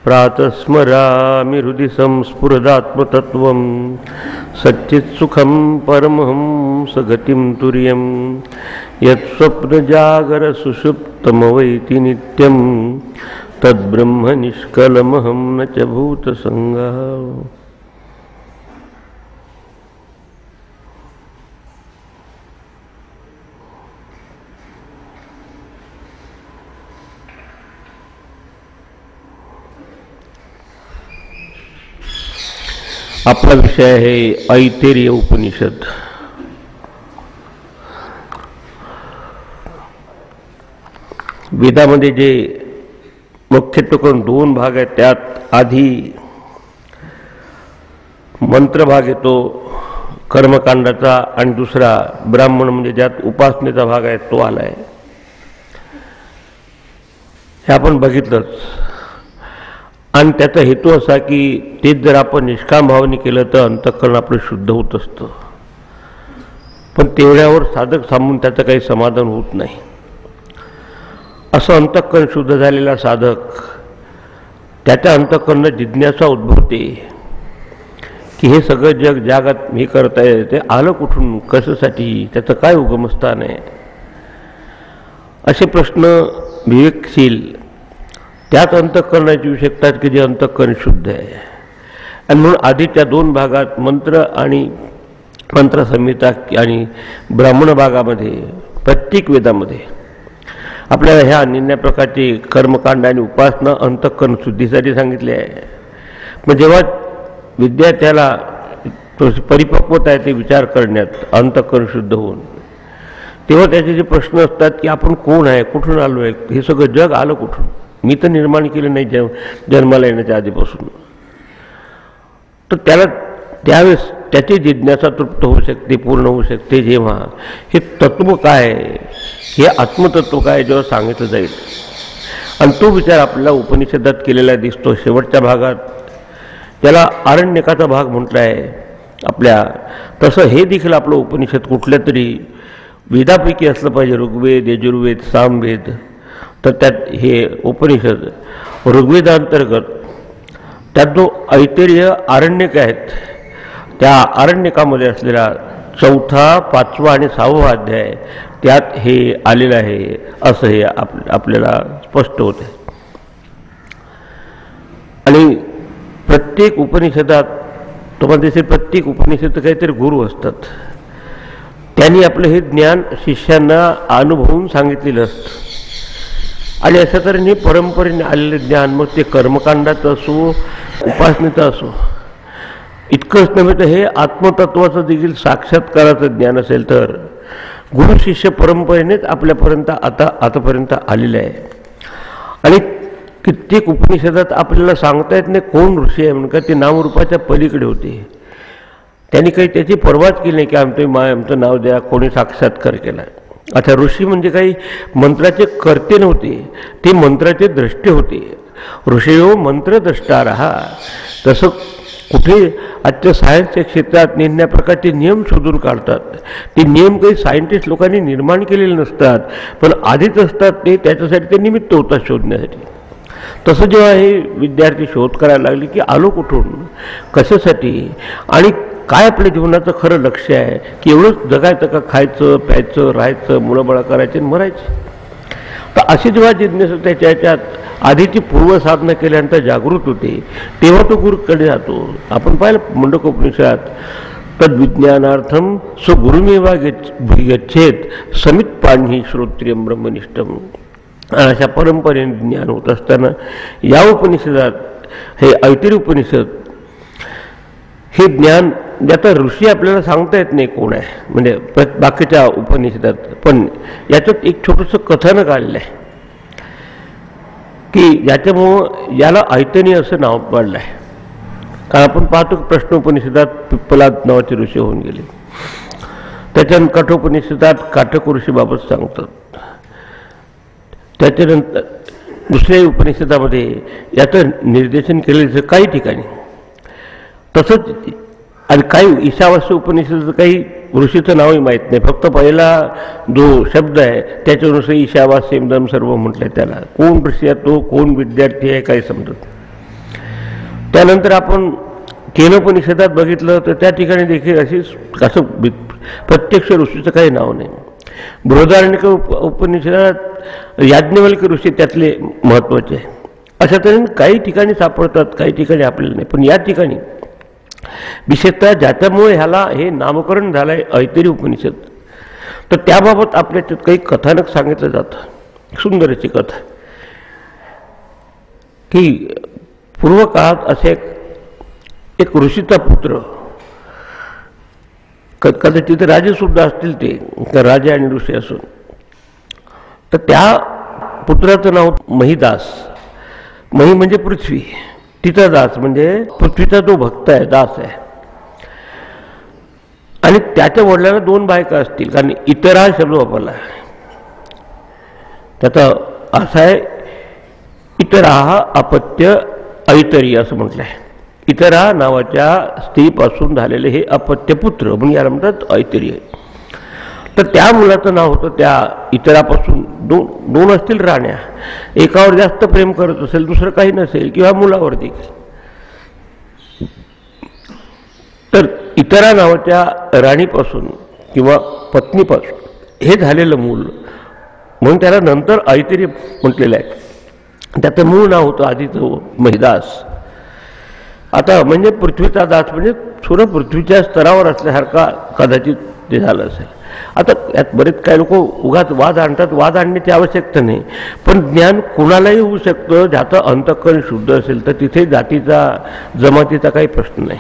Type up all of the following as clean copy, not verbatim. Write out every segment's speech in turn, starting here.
प्रातस्मरामि हृदि संस्फुरदात्मतत्त्वं सच्चित्सुखं परमहंसगतिं तुर्यं यत्स्वप्नजागरसुषुप्तमवैति नित्यं तद्ब्रह्म निष्कलमहं न च भूतसंगः। आपला विषय आहे ऐतरेय उपनिषद। वेदामध्ये जे मुख्यत्वे करून दोन भाग आहेत, त्यात आधी मंत्र भाग येतो कर्मकांडाचा आणि दुसरा ब्राह्मण म्हणजे ज्यात उपासनेचा भाग आहे तो आलाय। हे आपण बघितलंच आणि त्याचा हेतू असा की तेच जर आपण निष्काम भावने केलं तर अंतःकरण आपलं शुद्ध होत असतं, पण तेवढ्यावर साधक थांबून त्याचं काही समाधान होत नाही। असं अंतःकरण शुद्ध झालेला साधक त्याच्या अंतःकरणात जिज्ञासा उद्भवते की हे सगळं जग जगात मी करताय ते आलं कुठून, कशासाठी, त्याचं काय उगमस्थान आहे, असे प्रश्न विवेकशील त्याच अंतःकरणाची येऊ शकतात की जे अंतःकरण शुद्ध आहे। आणि म्हणून आधीच्या दोन भागात मंत्र आणि मंत्रसंहिता आणि ब्राह्मण भागामध्ये प्रत्येक वेदामध्ये आपल्याला ह्या निम्या प्रकारची कर्मकांड आणि उपासना अंतःकरण शुद्धीसाठी सांगितले आहे। मग जेव्हा विद्यार्थ्याला परिपक्वता आहे ते विचार करण्यात अंतःकरण शुद्ध होऊन, तेव्हा त्याचे जे प्रश्न असतात की आपण कोण आहे, कुठून आलो आहे, हे सगळं जग आलं कुठून, मी तर निर्माण केलं नाही जन्माला येण्याच्या आधीपासून। तर त्याला त्यावेळेस त्याची जिज्ञासा तृप्त होऊ शकते, पूर्ण होऊ शकते जेव्हा हे तत्व काय, हे आत्मतत्व काय जेव्हा सांगितलं जाईल। आणि तो विचार आपल्याला उपनिषदात केलेला दिसतो। शेवटच्या भागात त्याला आरण्यकाचा भाग म्हटला आहे आपल्या, तसं हे देखील आपलं उपनिषद कुठल्या तरी वेदापैकी असलं पाहिजे, ऋग्वेद, यजुर्वेद, सामवेद। तर त्यात हे उपनिषद ऋग्वेदांतर्गत त्यात जो ऐतरेय आरण्यक आहेत त्या आरण्यकामध्ये असलेला चौथा, पाचवा आणि सहावा अध्याय त्यात हे आलेलं आहे, असं हे आपल्याला स्पष्ट होते। आणि प्रत्येक उपनिषदात तुम्हाला दिसेल प्रत्येक उपनिषद काहीतरी गुरु असतात, त्यांनी आपलं हे ज्ञान शिष्यांना अनुभवून सांगितलेलं असतं। आणि अशा तऱ्हेने परंपरेने आलेले ज्ञान, मग ते कर्मकांडाचं असो उपासनेचं असो, इतकंच नव्हे तर हे आत्मतत्वाचं देखील साक्षात्काराचं ज्ञान असेल तर गुरु शिष्य परंपरेनेच आपल्यापर्यंत आतापर्यंत आलेलं आहे। आणि कित्येक उपनिषदात आपल्याला सांगता येत नाही कोण ऋषी आहे म्हणून, का ते नामरूपाच्या पलीकडे होते, त्यांनी काही त्याची पर्वाच केली नाही की आमचं नाव द्या, कोणी साक्षात्कार केला। आता ऋषी म्हणजे काही मंत्राचे कर्ते नव्हते, ते मंत्राचे द्रष्टे होते। ऋषयो मंत्रद्रष्टारः। तसं कुठे आजच्या सायन्सच्या क्षेत्रात निम्या प्रकारचे नियम शोधून काढतात, ते नियम काही सायंटिस्ट लोकांनी निर्माण केलेले नसतात, पण आधीच असतात, ते त्याच्यासाठी ते निमित्त होतात शोधण्यासाठी। तसं जेव्हा हे विद्यार्थी शोध करायला लागले की आलो कुठून, कशासाठी आणि काय आपल्या जीवनाचं खरं लक्ष आहे, की एवढंच जगायचं का, खायचं प्यायचं राहायचं, मुलंबाळं करायचे आणि मरायचे। तर अशी जेव्हा जिज्ञासा त्याच्या ह्याच्यात आधीची पूर्वसाधना केल्यानंतर जागृत होते, तेव्हा तो गुरुकडे जातो। आपण पाहिलं मुंडकोपनिषदात तद्विज्ञानार्थम स्वगुरुमेवा गच्छेत समित पाणी श्रोत्रियम ब्रह्मनिष्ठम। अशा परंपरेने ज्ञान होत असताना या उपनिषदात हे ऐतरेय उपनिषद हे ज्ञान ज्याचा ऋषी आपल्याला सांगता येत नाही कोण आहे, म्हणजे बाकीच्या उपनिषदात, पण याच्यात एक छोटंसं कथानक आलेलं आहे की याच्यामुळं याला ऐतरेय असं नाव पडलं आहे। कारण आपण पाहतो प्रश्न उपनिषदात पिप्पलाद नावाचे ऋषी होऊन गेले, त्याच्यानंतर कठोपनिषदात काटक ऋषीबाबत सांगतात, त्याच्यानंतर दुसऱ्या उपनिषदामध्ये याचं निर्देशन केलेलं काही ठिकाणी। तसंच आणि काही ईशावास्य उपनिषदाचं काही ऋषीचं नावही माहीत नाही, फक्त पहिला जो शब्द आहे त्याच्यानुसार ईशावास्यम सर्व म्हटलं, त्याला कोण ऋषी आहे तो, कोण विद्यार्थी आहे काही समजत। त्यानंतर आपण केनोपनिषदात बघितलं तर त्या ठिकाणी देखील असं प्रत्यक्ष ऋषीचं काही नाव नाही. बृहदारण्यक उपनिषदात याज्ञवल्क ऋषी त्यातले महत्त्वाचे आहे. अशा तऱ्हेने काही ठिकाणी सापडतात, काही ठिकाणी आपल्याला नाही. पण या ठिकाणी विशेषतः ज्याच्यामुळे ह्याला हे नामकरण झालं आहे ऐतरी उपनिषद, तर त्याबाबत आपल्या काही कथानक सांगितलं जातं. सुंदर अशी कथा की पूर्वकाळात असे एक ऋषीचा पुत्र, कदाचित राजेसुद्धा असतील ते, राजे आणि ऋषी असून, तर त्या पुत्राचं नाव महिदास. मही म्हणजे पृथ्वी, तिचा दास म्हणजे पृथ्वीचा जो भक्त आहे, दास आहे. आणि त्याच्या वडिलांना 2 बायका असतील, कारण इतर हा शब्द वापरला. त्याचा असा आहे, इतरा हा अपत्य ऐतरी असं म्हटलं आहे. इतरा नावाच्या स्त्रीपासून झालेले हे अपत्यपुत्र म्हणून याला म्हणतात ऐतरी आहे. तर त्या मुलाचं नाव होतं, त्या इतरापासून दोन असतील राण्या, एकावर जास्त प्रेम करत असेल, दुसरं काही नसेल, किंवा मुलावर देखील. तर इतरा नावाच्या राणीपासून किंवा पत्नीपासून हे झालेलं मूल म्हणून त्याला नंतर ऐतरी म्हटलेलं आहे. त्याचं मूळ नाव होतं आधीचं महिदास. आता म्हणजे पृथ्वीचा दास म्हणजे थोडं पृथ्वीच्या स्तरावर असल्यासारखा कदाचित ते झालं असेल. आता यात बरेच काही लोक उगाच वाद आणतात. वाद आणण्याची आवश्यकता नाही, पण ज्ञान कोणालाही होऊ शकतं ज्याचं अंतःकरण शुद्ध असेल, तर तिथे जातीचा जमातीचा काही प्रश्न नाही.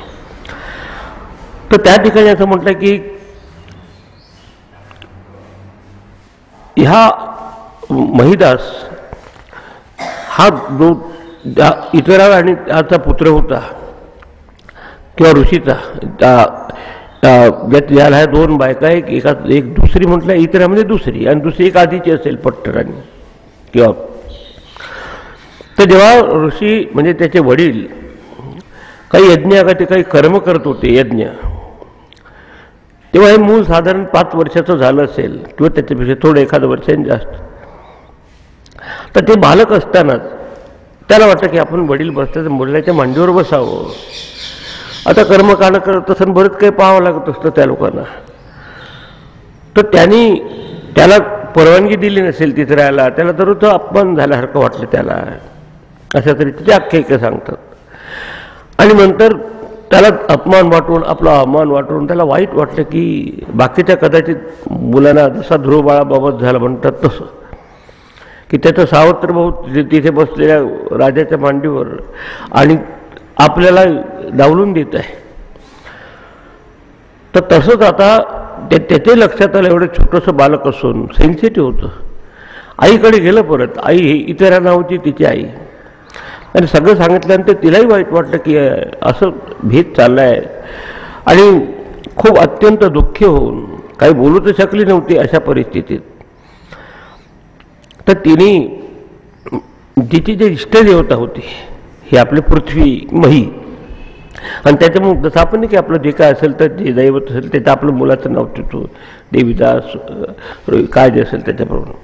तर त्या ठिकाणी असं म्हटलं की ह्या महिदास हा जो इतरा आणि त्याचा पुत्र होता किंवा ऋषीचा, ज्याला ह्या 2 बायका, एक दुसरी म्हटलं, इतरा म्हणजे दुसरी, आणि दुसरी एक आधीची असेल पट्टराणी किंवा. तर जेव्हा ऋषी म्हणजे त्याचे वडील काही यज्ञ ते काही कर्म करत होते यज्ञ, तेव्हा हे मूल साधारण 5 वर्षाचं झालं असेल किंवा त्याच्यापेक्षा थोडं एखादं वर्षांनी जास्त. तर ते बालक असतानाच त्याला वाटतं की आपण वडील बसतात मुलाच्या मांडीवर बसावं. आता कर्मकांड करत असताना बरंच काही पाहावं लागत असतं त्या लोकांना. तर त्याला परवानगी दिली नसेल तिथे राहायला, त्याला तर तो अपमान झाल्यासारखं वाटलं त्याला. अशा तऱ्हेचे ते आख्यायिका सांगतात. आणि नंतर त्याला अपमान वाटून, आपला अवमान वाटून त्याला वाईट वाटलं की बाकीच्या कदाचित मुलांना जसा ध्रुव बाळाबाबत झाला म्हणतात तसं, की त्याचा सावत्र भाऊ तिथे बसलेल्या राजाच्या मांडीवर आणि आपल्याला डावलून देत आहे. तर तसंच आता त्याचे लक्षात आलं, एवढं छोटंसं बालक असून सेन्सिटिव्ह होतं. आईकडे गेलं परत. आई ही इतरा नावाची तिची आई, आणि सगळं सांगितल्यानंतर तिलाही वाईट वाटलं की असं भेद चालला आहे. आणि खूप अत्यंत दुःखी होऊन काही बोलू तर शकली नव्हती अशा परिस्थितीत. तर तिने तिची जी इष्टदेवता होती ही आपली पृथ्वी मही, आणि त्याच्यामुळे जसं आपण नाही की आपलं जे काय असेल तर जे दैवत असेल त्याचं आपलं मुलाचं नाव ठेवतो, देवीदास काय जे असेल त्याच्याप्रमाणे.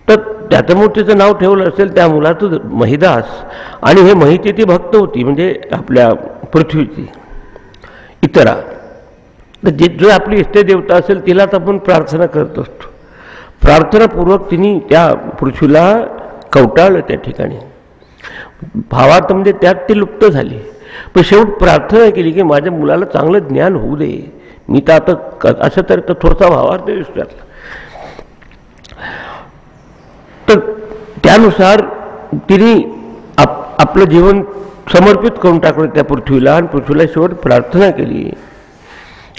तर त्याच्यामुळे तिचं नाव ठेवलं असेल त्या मुलाचं महिदास. आणि हे महीची ती भक्त होती, म्हणजे आपल्या पृथ्वीची इतरा. तर जो आपली इष्टदेवता असेल तिलाच आपण प्रार्थना करत असतो. प्रार्थनापूर्वक तिने त्या पृथ्वीला कवटाळलं त्या ठिकाणी. भावार्थ म्हणजे त्यात ती लुप्त झाली. पण शेवट प्रार्थना केली की माझ्या मुलाला चांगलं ज्ञान होऊ दे. मी तर आता असं तर थोडासा भावार्थ दिसतो. तर त्यानुसार तिने आपलं जीवन समर्पित करून टाकलं त्या पृथ्वीला, आणि पृथ्वीला शेवट प्रार्थना केली.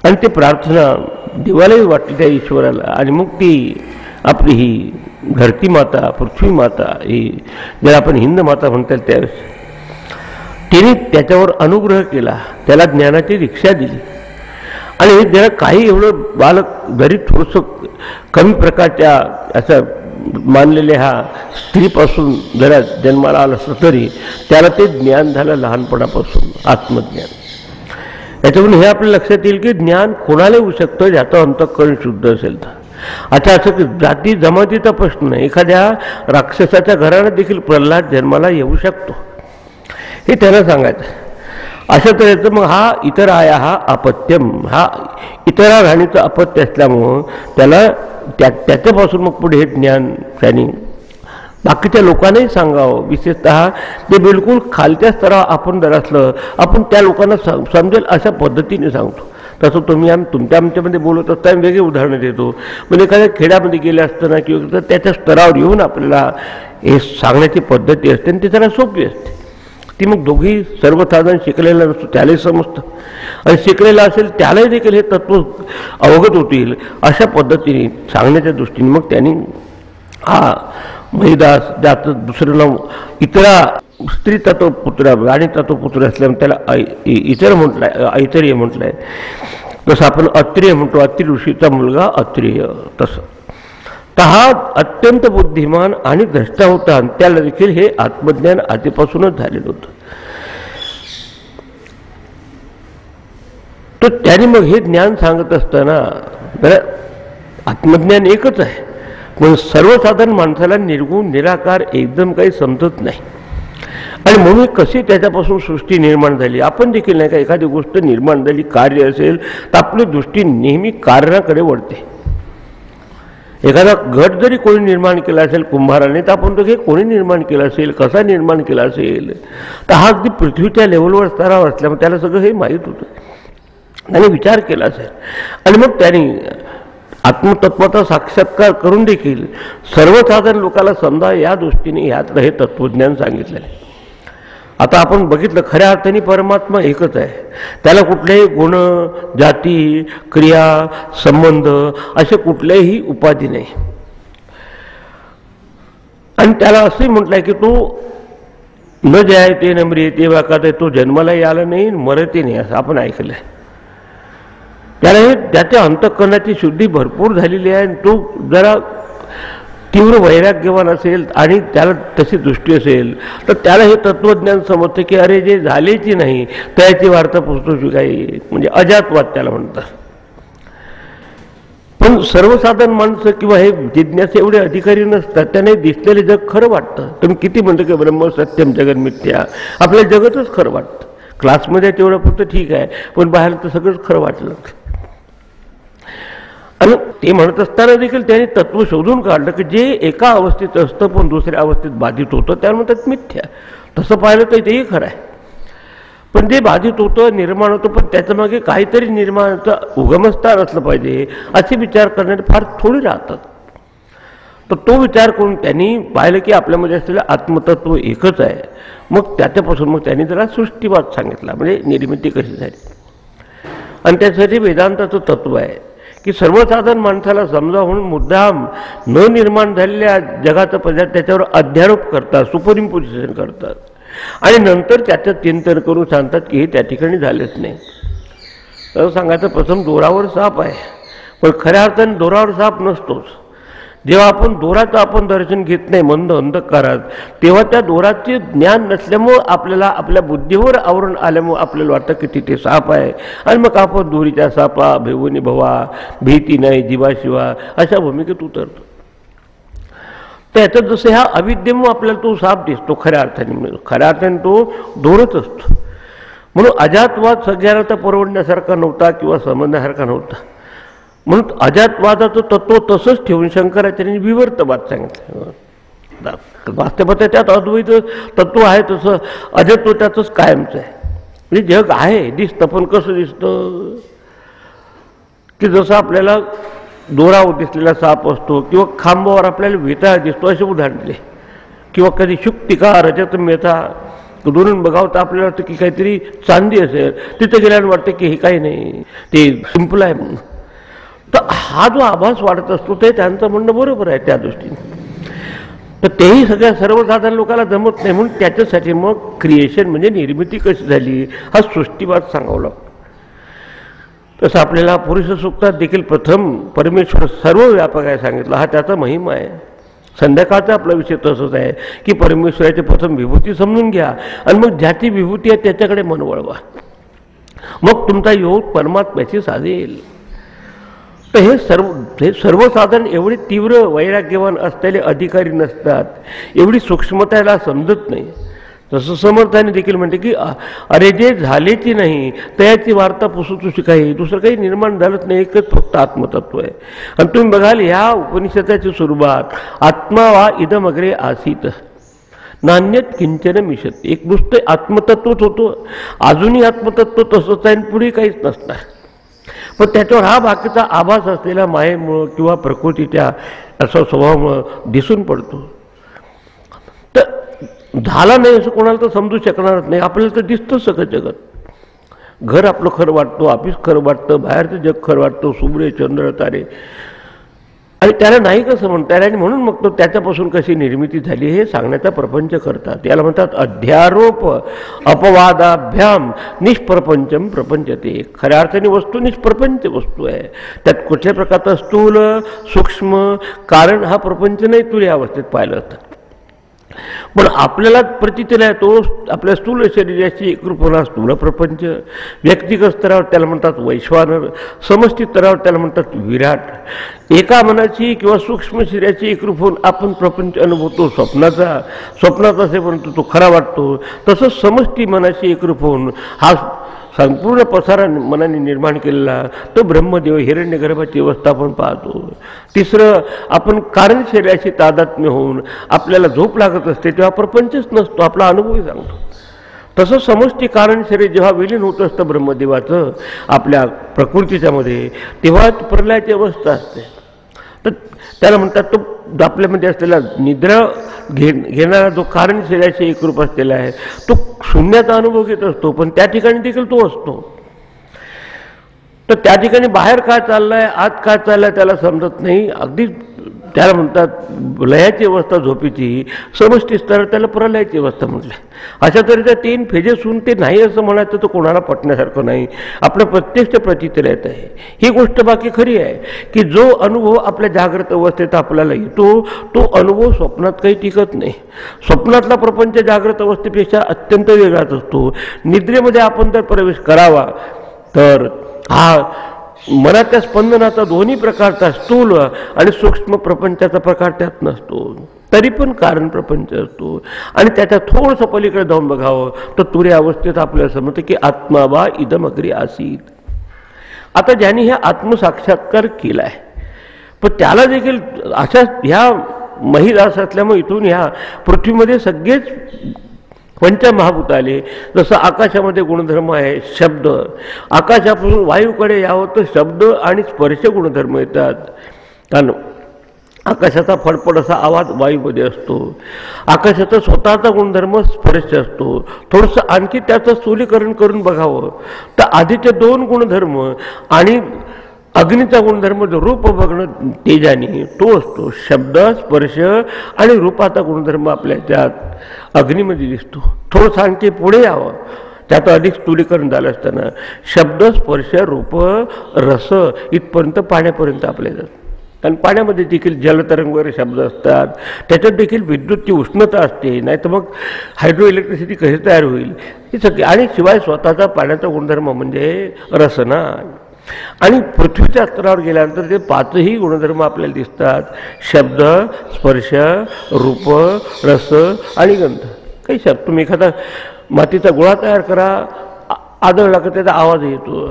आणि ती प्रार्थना देवालाही वाटली त्या ईश्वराला. आणि मग ती आपली ही धरती माता, पृथ्वी माता, ही ज्याला आपण हिंद माता म्हणतात, त्यावेळेस तिने त्याच्यावर अनुग्रह केला, त्याला ज्ञानाची दीक्षा दिली. आणि जरा काही एवढं बालक जरी थोडंसं कमी प्रकारच्या असं मानलेल्या ह्या स्त्रीपासून जरा जन्माला आलं असलं तरी त्याला ते ज्ञान झालं लहानपणापासून, आत्मज्ञान. याच्यावरून हे आपल्या लक्षात येईल की ज्ञान कोणाला होऊ शकतं ज्याचं अंतःकरण शुद्ध असेल तर. आता असं की जाती जमातीचा प्रश्न नाही. एखाद्या राक्षसाच्या घरानं देखील प्रल्हाद जन्माला येऊ शकतो. हे त्यांना सांगायचं. अशा तऱ्हेचं मग हा इतराया हा अपत्यम, हा इतरा राहणीचं अपत्य असल्यामुळं त्याला त्याच्यापासून मग पुढे हे ज्ञान त्यांनी बाकीच्या लोकांनाही सांगावं. विशेषतः ते बिलकुल खालच्या स्तरावर आपण जर असलं, आपण त्या लोकांना समजेल अशा पद्धतीने सांगतो. तसं तुम्ही आमच्यामध्ये बोलत असताना वेगळी उदाहरणं देतो. म्हणजे एखाद्या खेड्यामध्ये गेले असताना किंवा त्याच्या स्तरावर येऊन आपल्याला हे सांगण्याची पद्धती असते आणि ती जरा सोपी असते. ती मग दोघी सर्वसाधारण शिकलेला नसतो त्यालाही समजतं आणि शिकलेला असेल त्यालाही देखील हे तत्त्व अवगत होतील अशा पद्धतीने सांगण्याच्या दृष्टीने मग त्यांनी हा महिदास, ज्याचं दुसरं नाव इतरा, स्त्री तत्व पुत्र राणी तत्व पुत्र असल्यामुळे त्याला इतर म्हटलंय, ऐतरीय म्हटलंय. तसं आपण अत्रिय म्हणतो, अत्रि ऋषीचा मुलगा अत्रिय. तसं तर हा अत्यंत बुद्धिमान आणि द्रष्टा होता आणि त्याला देखील हे आत्मज्ञान आधीपासूनच झालेलं होतं. तर त्याने मग हे ज्ञान सांगत असताना आत्मज्ञान एकच आहे, पण सर्वसाधारण माणसाला निर्गुण निराकार एकदम काही समजत नाही. आणि म्हणून कशी त्याच्यापासून सृष्टी निर्माण झाली. आपण देखील नाही का एखादी गोष्ट निर्माण झाली, कार्य असेल तर आपली दृष्टी नेहमी कारणाकडे वळते. एखादा गट जरी कोणी निर्माण केला असेल कुंभाराने, तर आपण तो हे कोणी निर्माण केला असेल, कसा निर्माण केला असेल, तर हा अगदी पृथ्वीच्या लेवलवर स्तरावर असल्यामुळे त्याला सगळं हे माहीत होतं आणि विचार केला असेल. आणि मग त्याने आत्मतत्वाचा साक्षात्कार करून देखील सर्वसाधारण लोकांना समजा या दृष्टीने ह्यातलं हे तत्त्वज्ञान सांगितलेलं आहे. आता आपण बघितलं खऱ्या अर्थाने परमात्मा एकच आहे. त्याला कुठलेही गुण, जाती, क्रिया, संबंध असे कुठलेही उपाधी नाही. आणि त्याला असंही म्हटलंय की तो न जयते न म्रियते वाकात आहे, तो जन्मालाही आला नाही मरते नाही, असं आपण ऐकलंय. त्याला हे त्याच्या अंतःकरणाची शुद्धी भरपूर झालेली आहे. तो जरा तीव्र वैराग्यवान असेल आणि त्याला तशी दृष्टी असेल तर त्याला हे तत्त्वज्ञान समजतं की अरे जे झालेची नाही त्याची वार्ता पुस्तक काही, म्हणजे अजातवाद त्याला म्हणतात. पण सर्वसाधारण माणसं किंवा हे जिज्ञासे एवढे अधिकारी नसतात, त्याने दिसलेले जग खरं वाटतं. तुम्ही किती म्हणतो की ब्रह्म सत्यम जगन मिथ्या, आपल्या जगतच खरं वाटतं. क्लासमध्ये तेवढं फक्त ठीक आहे, पण बाहेर तर सगळंच खरं वाटलं. आणि ते म्हणत असताना देखील त्यांनी तत्व शोधून काढलं की जे एका अवस्थेत असतं पण दुसऱ्या अवस्थेत बाधित होतं त्याला म्हणतात मिथ्या. तसं पाहिलं तर तेही खरं आहे. पण जे बाधित होतं, निर्माण होतं, पण त्याच्यामागे काहीतरी निर्माणाचं उगमस्थान असलं पाहिजे असे विचार करणारे फार थोडी राहतात. तर तो विचार करून त्यांनी पाहिलं की आपल्यामध्ये असलेलं आत्मतत्व एकच आहे. मग त्याच्यापासून मग त्यांनी जरा सृष्टीवाद सांगितला, म्हणजे निर्मिती कशी झाली. आणि त्यासाठी वेदांताचं तत्व आहे की सर्वसाधारण माणसाला समजावून मुद्दाम न निर्माण झालेल्या जगाचा पदार्थ त्याच्यावर अध्यारोप करतात, सुपरइम्पोजिशन करतात आणि नंतर त्याचं चिंतन करून सांगतात की हे त्या ठिकाणी झालेच नाही. तर सांगायचं प्रथम दोरावर साप आहे, पण खऱ्या अर्थाने दोरावर साप नसतोच. जेव्हा आपण दोराचं आपण दर्शन घेत नाही मंद अंधकारात, तेव्हा त्या दोराचे ज्ञान नसल्यामुळं आपल्याला आपल्या बुद्धीवर आवरण आल्यामुळं आपल्याला वाटतं की तिथे साप आहे आणि मग आपण दोरीच्या सापा भेवनी भवा भीती नाही जीवाशिवा अशा भूमिकेत उतरतो. त्याच्यात जसं ह्या अविद्येमुळे आपल्याला तो साप दिसतो, खऱ्या अर्थाने तो दोरच असतो. म्हणून अजातवाद सगळ्यांना तर परवडण्यासारखा नव्हता किंवा समजण्यासारखा नव्हता. म्हणून अजातवादाचं तत्व तसंच ठेवून शंकराचार्यांनी विवर्तवाद सांगितलं. वास्तवात त्यात अद्वैत तत्व आहे, तसं अजत्व त्याचंच कायमचं आहे. म्हणजे जग आहे दिसतं, पण कसं दिसतं की जसं आपल्याला दोरावर दिसलेला साप असतो किंवा खांबावर आपल्याला वेताळ दिसतो असे उदाहरण दिले. किंवा कधी शुक्तिका रजत मेथा दुरून बघावं तर आपल्याला वाटतं की काहीतरी चांदी असेल, तिथं गेल्यानं वाटतं की हे काही नाही, ते सिंपल आहे म्हणून. तर हा जो आभास वाढत असतो ते त्यांचं म्हणणं बरोबर आहे त्या दृष्टीने. तर तेही सगळ्या सर्वसाधारण लोकांना जमत नाही. म्हणून त्याच्यासाठी मग क्रिएशन म्हणजे निर्मिती कशी झाली हा सृष्टीवाद सांगावा लागतो. तसं आपल्याला पुरुष सूक्तात देखील प्रथम परमेश्वर सर्व व्यापक आहे सांगितलं, हा त्याचा महिमा आहे. संध्याकाळचा आपला विषय तसंच आहे की परमेश्वराची प्रथम विभूती समजून घ्या आणि मग ज्याची विभूती आहे त्याच्याकडे मन वळवा, मग तुमचा योग परमात्म्याशी साधेल. तर हे सर्वसाधारण एवढे तीव्र वैराग्यवान असलेले अधिकारी नसतात, एवढी सूक्ष्मताला समजत नाही. तसं समर्थाने देखील म्हणते की अरे जे झालेची नाही त्याची वार्ता पुसू काही दुसरं काही निर्माण झालंच नाही, एकच फक्त आत्मतत्व आहे. आणि तुम्ही बघाल ह्या उपनिषदाची सुरुवात आत्मा वा इदम अग्रे आसीत नान्यत किंचन मिशत, एक नुसतं आत्मतत्वच होतं, अजूनही आत्मतत्व तसंच आहे, पुढे काहीच नसणार. पण त्याच्यावर हा बाकीचा आभास असलेला मायेमुळं किंवा प्रकृतीच्या असा स्वभावामुळं दिसून पडतो. तर झाला नाही असं कोणाला तर समजू शकणारच नाही. आपल्याला तर दिसतं सगळं जगत. घर आपलं खरं वाटतं, ऑफिस खरं वाटतं, बाहेरचं जग खरं वाटतं, सूर्य चंद्र तारे, आणि त्याला नाही कसं म्हणतात. आणि म्हणून मग तो त्याच्यापासून कशी निर्मिती झाली हे सांगण्याचा प्रपंच करतात. याला म्हणतात अध्यारोप अपवादाभ्याम निष्प्रपंचम प्रपंचते. खऱ्या अर्थाने वस्तू निष्प्रपंच वस्तू आहे. त्यात कुठल्या प्रकारचा स्थूल सूक्ष्म कारण हा प्रपंच नाही तुला या अवस्थेत पाहिलं असतं. पण आपल्याला प्रतीतीला येतो आपल्या स्थूल शरीराची एकरूपणा स्थूल प्रपंच, व्यक्तिगत स्तरावर त्याला म्हणतात वैश्वानर, समष्टी स्तरावर त्याला म्हणतात विराट. एका मनाची किंवा सूक्ष्म शरीराची एकरूप होऊन आपण प्रपंच अनुभवतो स्वप्नात असे परंतु तो खरा वाटतो. तसंच समष्टी मनाशी एकरूप होऊन हा संपूर्ण पसारा मनाने निर्माण केलेला तो ब्रह्मदेव हिरण्यगर्भाची अवस्था आपण पाहतो. तिसरं, आपण कारण शरीराशी तादात्म्य होऊन आपल्याला झोप लागत असते तेव्हा प्रपंचच नसतो, आपला अनुभवही सांगतो. तसं समष्टी कारण शरीर जेव्हा विलीन होत असतं ब्रह्मदेवाचं आपल्या प्रकृतीच्या मध्ये, तेव्हा प्रलयाची अवस्था असते. तर त्याला म्हणतात तो आपल्यामध्ये असलेला निद्रा घेणारा जो कारण शरीराशी एकरूप असलेला आहे तो शून्याचा अनुभव घेत असतो. पण त्या ठिकाणी देखील तो असतो. तर त्या ठिकाणी बाहेर काय चाललंय आत काय चाललंय त्याला समजत नाही. अगदी त्याला म्हणतात लयाची अवस्था झोपीची, समष्टी स्तरावर त्याला प्रलयाची अवस्था म्हटलं. अशा तऱ्हेच्या 3 फेजेस होऊन ते नाही असं म्हणायचं तर कोणाला पटण्यासारखं नाही. आपलं प्रत्यक्ष प्रचितीला येत आहे ही गोष्ट बाकी खरी आहे की जो अनुभव आपल्या जागृत अवस्थेत आपल्याला येतो तो अनुभव स्वप्नात काही टिकत नाही. स्वप्नातला प्रपंच जागृत अवस्थेपेक्षा अत्यंत वेगळाच असतो. निद्रेमध्ये आपण जर प्रवेश करावा तर हा मनाच्या स्पंदनाचा दोन्ही प्रकारचा स्थूल आणि सूक्ष्म प्रपंचाचा प्रकार त्यात नसतो, तरी पण कारण प्रपंच असतो. आणि त्याच्या थोडंसं पलीकडे जाऊन बघावं तर तुऱ्या अवस्थेत आपल्याला समजतं की आत्मा वा इदम अग्रे आसीत. आता ज्यांनी हे आत्मसाक्षात्कार केला आहे पण त्याला देखील अशा ह्या महिदास असल्यामुळे इथून ह्या पृथ्वीमध्ये सगळेच पंचमहाभूत आले. जसं आकाशामध्ये गुणधर्म आहे शब्द, आकाशापासून वायूकडे यावं तर शब्द आणि स्पर्श गुणधर्म येतात. कारण आकाशाचा फडफड असा आवाज वायूमध्ये असतो. आकाशाचा स्वतःचा गुणधर्म स्पर्श असतो. थोडंसं आणखी त्याचं स्थूलीकरण करून बघावं तर आधीचे 2 गुणधर्म आणि अग्नीचा गुणधर्म जो रूप बघणं तेजाने तो असतो. शब्द स्पर्श आणि रूपाचा गुणधर्म आपल्या त्यात अग्नीमध्ये दिसतो. थोडंसं आणखी पुढे यावं त्याचं अधिक स्थूलीकरण झालं असताना शब्द स्पर्श रूप रस इथपर्यंत पाण्यापर्यंत आपल्या जातात. कारण पाण्यामध्ये देखील जलतरंग वगैरे शब्द असतात, त्याच्यात देखील विद्युतची उष्णता असते, नाही तर मग हायड्रो इलेक्ट्रिसिटी कशी तयार होईल ही सगळी. आणि शिवाय स्वतःचा पाण्याचा गुणधर्म म्हणजे रसना. आणि पृथ्वीच्या स्तरावर गेल्यानंतर ते 5ही गुणधर्म आपल्याला दिसतात. शब्द स्पर्श रूप रस आणि गंध. काही शब्द तुम्ही एखादा मातीचा गोळा तयार करा, आदळला का त्याचा आवाज येतो,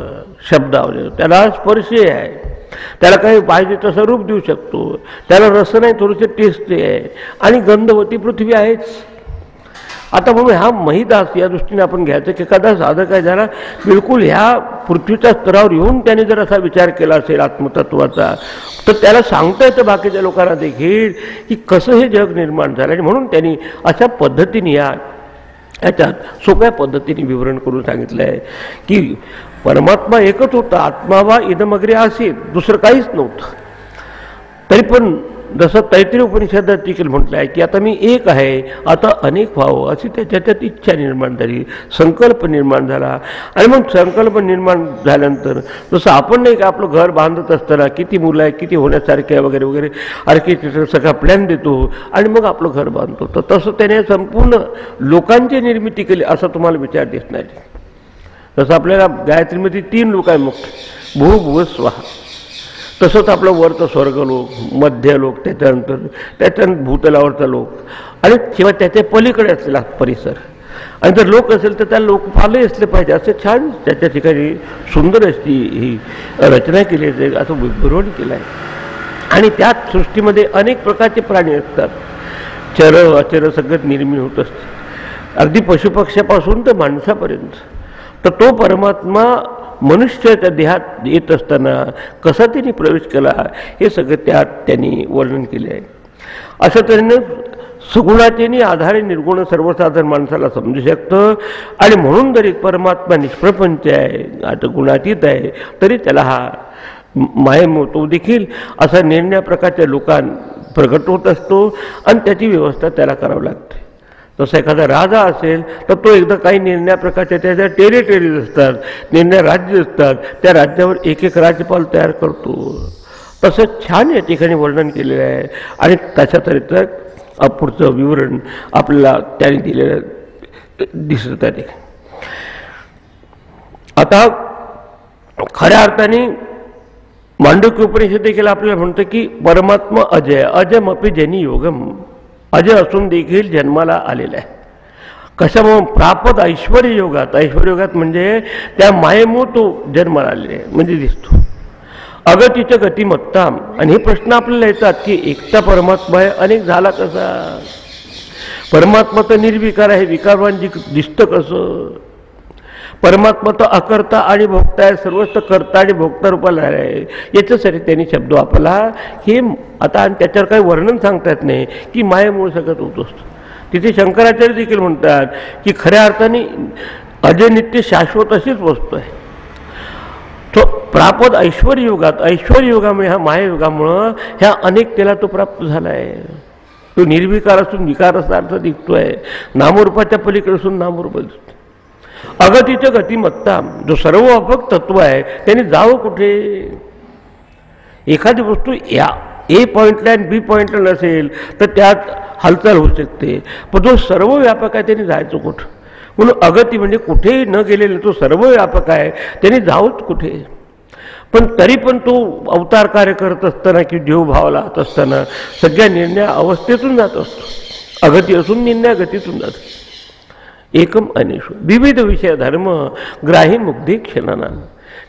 शब्द आवाज येतो, त्याला स्पर्श आहे, त्याला काही पाहिजे तसं रूप देऊ शकतो, त्याला रस नाही थोडंसं टेस्ट आहे, आणि गंधवती पृथ्वी आहेच. आता म्हणून हा महिदास या दृष्टीने आपण घ्यायचं की एखादा साधक आहे ज्याला बिलकुल ह्या पृथ्वीच्या स्तरावर येऊन त्याने जर असा विचार केला असेल आत्मतत्वाचा तर त्याला सांगता येतं बाकीच्या लोकांना देखील की कसं हे जग निर्माण झालं. आणि म्हणून त्यांनी अशा पद्धतीने याच्यात सोप्या पद्धतीने विवरण करून सांगितलं आहे की परमात्मा एकच होता, आत्मा वा इदमग्रे असेल, दुसरं काहीच नव्हतं. तरी पण जसं तैत्तिरीय उपनिषदात देखील म्हटलं आहे की आता मी एक आहे, आता अनेक व्हावं अशी त्याच्यात इच्छा निर्माण झाली, संकल्प निर्माण झाला. आणि मग संकल्प निर्माण झाल्यानंतर जसं आपण नाही का आपलं घर बांधत असताना किती मुलं आहे, किती होण्यासारखे आहे वगैरे वगैरे आर्किटेक्चर सगळा प्लॅन देतो आणि मग आपलं घर बांधतो, तर तसं त्याने संपूर्ण लोकांची निर्मिती केली असा तुम्हाला विचार दिसणार. जसं आपल्याला गायत्रीमध्ये 3 लोक आहे मुख्य, भू भुव स्वाहा. तसंच आपलं वरचं स्वर्गलोक, मध्यलोक, त्याच्यानंतर भूतलावरचा लोक आणि शिवाय त्याच्या पलीकडे असलेला परिसर. आणि जर लोक असेल तर त्या लोकपालही असले पाहिजे, असं छान त्याच्या ठिकाणी सुंदर अशी ही रचना केली आहे, असं विवरण केलं आहे. आणि त्यात सृष्टीमध्ये अनेक प्रकारचे प्राणी असतात, चर अचर सगळं निर्मिती होत असते, अगदी पशुपक्ष्यापासून तर माणसापर्यंत. तर तो परमात्मा मनुष्याच्या देहात येत असताना कसा त्यांनी प्रवेश केला हे सगळं त्यात त्यांनी वर्णन केले आहे. अशा तऱ्हेनं सगुणाचे आधारे निर्गुण सर्वसाधारण माणसाला समजू शकतं. आणि म्हणून जरी परमात्मा निष्प्रपंच आहे, आता गुणातीत आहे, तरी त्याला हा मायेमोह तो देखील असा निर्णय प्रकारच्या लोकांना प्रगट होत असतो आणि त्याची व्यवस्था त्याला करावी लागते. तसं एखादा राजा असेल तर तो एकदा काही निर्णय प्रकारच्या त्याच्या टेरिटरीज असतात, निर्णय राज्य असतात, त्या राज्यावर एक एक राज्यपाल तयार करतो. तसं छान या ठिकाणी वर्णन केलेलं आहे. आणि तशा तऱ्हेचं पुढचं विवरण आपल्याला त्याने दिलेलं दिसत आहे. आता खऱ्या अर्थाने मांडूक्य उपनिषद देखील आपल्याला म्हणतं की परमात्मा अजय, अजमपि जनी योगम, अजय असून देखील जन्माला आलेला आहे. कशामुळे? प्रापद ऐश्वर्य योगात. ऐश्वर्य योगात म्हणजे त्या मायेमुळे तो जन्माला आलेला आहे म्हणजे दिसतो. अगतीच्या गतिमत्ताम. आणि हे प्रश्न आपल्याला येतात की एकटा परमात्मा आहे, अनेक झाला कसा? परमात्मा तर निर्विकार आहे, विकारवान दिसतं कसं? परमात्मा तर अकर्ता आणि भोक्ता आहे, सर्वस्व कर्ता आणि भोक्ता रूपाला आहे. याच्यासाठी त्यांनी शब्द वापरला. हे आता आणि त्याच्यावर काही वर्णन सांगता येत नाही की मायेमुळे सगळं होत असतं. तिथे शंकराचार्य देखील म्हणतात की खऱ्या अर्थाने अजय नित्य शाश्वत अशीच वस्तू आहे. तो प्रापद ऐश्वर्य युगात, ऐश्वर्य युगामुळे ह्या मायायुगामुळं ह्या अनेक त्याला तो प्राप्त झाला आहे. तो निर्विकार असून विकारासार्थ दिसतोय, नामरूपाच्या पलीकडे असून नामरूप दिसतो. अगतीच्या गतिमत्ता. जो सर्वव्यापक तत्व आहे त्याने जावं कुठे? एखादी वस्तू या ए पॉईंटला आणि बी पॉईंटला नसेल तर त्यात हालचाल होऊ शकते, पण जो सर्वव्यापक आहे त्याने जायचं कुठं? म्हणून अगती म्हणजे कुठेही न गेलेला तो सर्वव्यापक आहे, त्याने जावंच कुठे? पण तरी पण तो अवतार कार्य करत असताना की देवभावाला जात असताना सगळ्या निर्णय अवस्थेतून जात असतो. अगती असून निर्णय गतीतून जातो. एकम अनेशु विविध विषय धर्म ग्राही मुग्धी क्षणाना.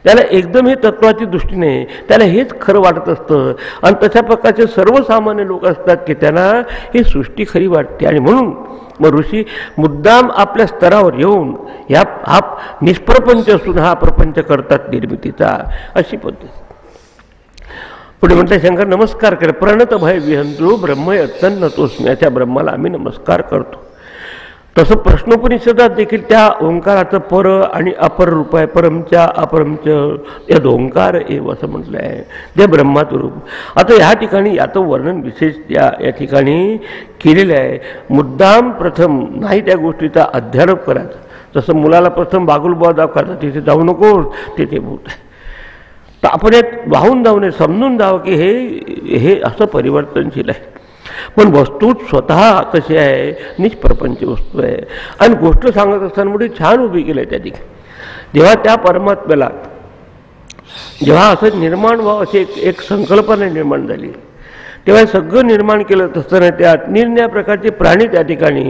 त्याला एकदम हे तत्वाची दृष्टीने त्याला हेच खरं वाटत असतं. आणि तशा प्रकारचे सर्वसामान्य लोक असतात की त्यांना ही सृष्टी खरी वाटते. आणि म्हणून मग ऋषी मुद्दाम आपल्या स्तरावर येऊन हा निष्प्रपंच असून हा प्रपंच करतात निर्मितीचा, अशी पद्धत. पुढे म्हणतात शंकर नमस्कार कर. प्रणत भय विहंतू ब्रह्म अत्यन्न तोस्मी. अशा ब्रह्माला आम्ही नमस्कार करतो. तसं प्रश्नोपनिषदात देखील त्या ओंकाराचं पर आणि अपर रूप आहे. परमच्या अपरमच या ओंकार एव असं म्हटलं आहे, जे ब्रह्माचं रूप. आता ह्या ठिकाणी याचं वर्णन विशेष या ठिकाणी केलेलं आहे. मुद्दाम प्रथम नाही त्या गोष्टीचा अध्यारोप करायचा. जसं मुलाला प्रथम बागुलबुवा दाखवायचा, तिथे जाऊ नकोस, तिथे भूत आहे. तर आपण वाहून जाऊ नये, समजून जावं की हे असं परिवर्तनशील आहे. पण वस्तू स्वतः कशी आहे? निष्प्रपंच वस्तू आहे. आणि गोष्ट सांगत असताना मोठी छान उभी केली आहे त्या ठिकाणी. जेव्हा त्या परमात्म्याला जेव्हा असं निर्माण व्हावं अशी एक संकल्पना निर्माण झाली, तेव्हा सगळं निर्माण केलं असताना त्यात निरनिराळ्या प्रकारचे प्राणी त्या ठिकाणी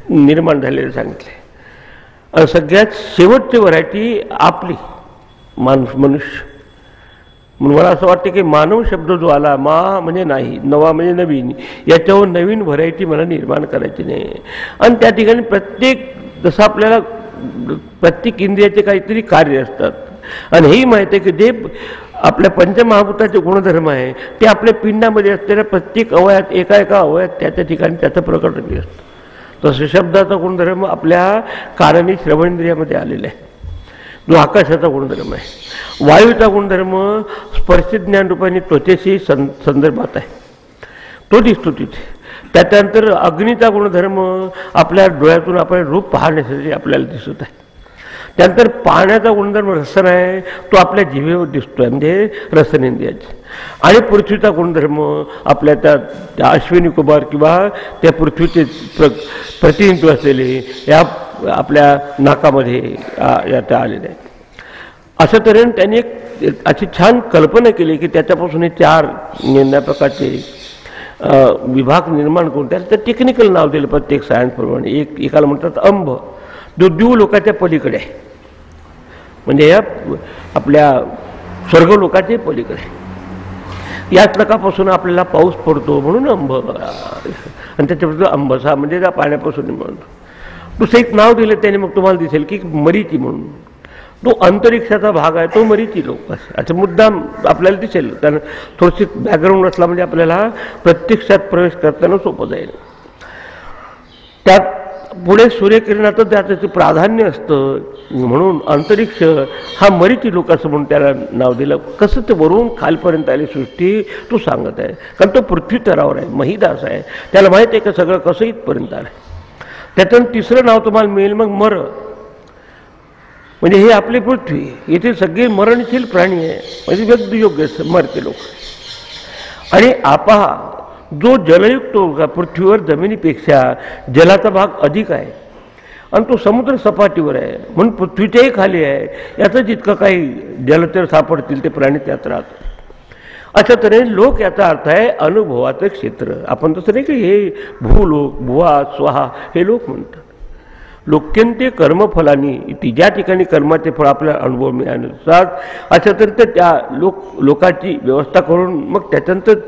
निर्माण झालेले सांगितले. आणि सगळ्यात शेवटची व्हरायटी आपली मनुष्य. म्हणून मला असं वाटतं की मानव शब्द जो आला, मा म्हणजे नाही, नवा म्हणजे नवीन, याच्यावर नवीन व्हरायटी मला निर्माण करायची नाही. आणि त्या ठिकाणी प्रत्येक जसं आपल्याला प्रत्येक इंद्रियाचे काहीतरी कार्य असतात. आणि हेही माहिती आहे की जे आपल्या पंचमहाभूताचे गुणधर्म आहे ते आपल्या पिंडामध्ये असलेल्या प्रत्येक अवयात एका अवयात त्याच्या ठिकाणी त्याचं प्रकटन असतं. तसं शब्दाचा गुणधर्म आपल्या कारणी श्रवणेंद्रियामध्ये आलेला आहे, जो आकाशाचा गुणधर्म आहे. वायूचा गुणधर्म स्पर्शज्ञान रूपाने त्वचेशी संदर्भात आहे, तो दिसतो तिथे. त्याच्यानंतर अग्नीचा गुणधर्म आपल्या डोळ्यातून आपण रूप पाहण्यासाठी आपल्याला दिसत आहे. त्यानंतर पाण्याचा गुणधर्म रसन आहे, तो आपल्या जिभेवर दिसतो आहे, म्हणजे रसनेंद्रियाचे. आणि पृथ्वीचा गुणधर्म आपल्या त्या अश्विनी कुमार किंवा त्या पृथ्वीचे प्रतिनिधित्व असलेले या आपल्या नाकामध्ये यात आलेले आहे. अशा तऱ्हेने त्यांनी एक अशी छान कल्पना केली की त्याच्यापासून हे 4 निर्णय प्रकारचे विभाग निर्माण करून त्याचं टेक्निकल नाव दिलं प्रत्येक सायन्सप्रमाणे. एकाला म्हणतात अंब, जो द्यूलोकाच्या पलीकडे आहे, म्हणजे या आपल्या स्वर्गलोकाच्या पलीकडे. याच लोकापासून आपल्याला पाऊस पडतो म्हणून अंब, आणि त्याच्यापासून अंबसा म्हणजे त्या पाण्यापासून म्हणतो. दुसरं एक नाव दिलं त्याने, मग तुम्हाला दिसेल की मरीची म्हणून. तो अंतरिक्षाचा भाग आहे, तो मरीची लोक असं मुद्दाम आपल्याला दिसेल. कारण थोडीशी बॅकग्राऊंड असला म्हणजे आपल्याला प्रत्यक्षात प्रवेश करताना सोपं जाईल. त्यात पुढे सूर्यकिरणाचं त्याचं प्राधान्य असतं, म्हणून अंतरिक्ष हा मरीची लोक असं म्हणून त्याला नाव दिलं. कसं ते वरून खालपर्यंत आली सृष्टी तो सांगत आहे, कारण तो पृथ्वी तरावर आहे, महिदास आहे, त्याला माहीत आहे का सगळं कसं इथपर्यंत आलं. त्यातून तिसरं नाव तुम्हाला मिळेल मग मर, म्हणजे हे आपली पृथ्वी, इथे सगळे मरणशील प्राणी आहे, म्हणजे व्यक्ती योग्य मरते लोक. आणि आपा जो जलयुक्त होता, पृथ्वीवर जमिनीपेक्षा जलाचा भाग अधिक आहे आणि तो समुद्र सपाटीवर आहे, म्हणून पृथ्वीच्याही खाली आहे. याचं जितकं काही जलचर सापडतील ते प्राणी त्यात राहतात. अशा तऱ्हेने लोक याचा अर्थ आहे अनुभवाचं क्षेत्र. आपण तसं नाही की हे भूलोक, भुवा, स्वाहा हे लोक म्हणतात. लोक्यंते कर्मफलानी, ती ज्या ठिकाणी कर्माचे फळ आपल्याला अनुभव मिळाले अशा तऱ्हेने त्या लोकाची व्यवस्था करून मग त्याच्यानंतर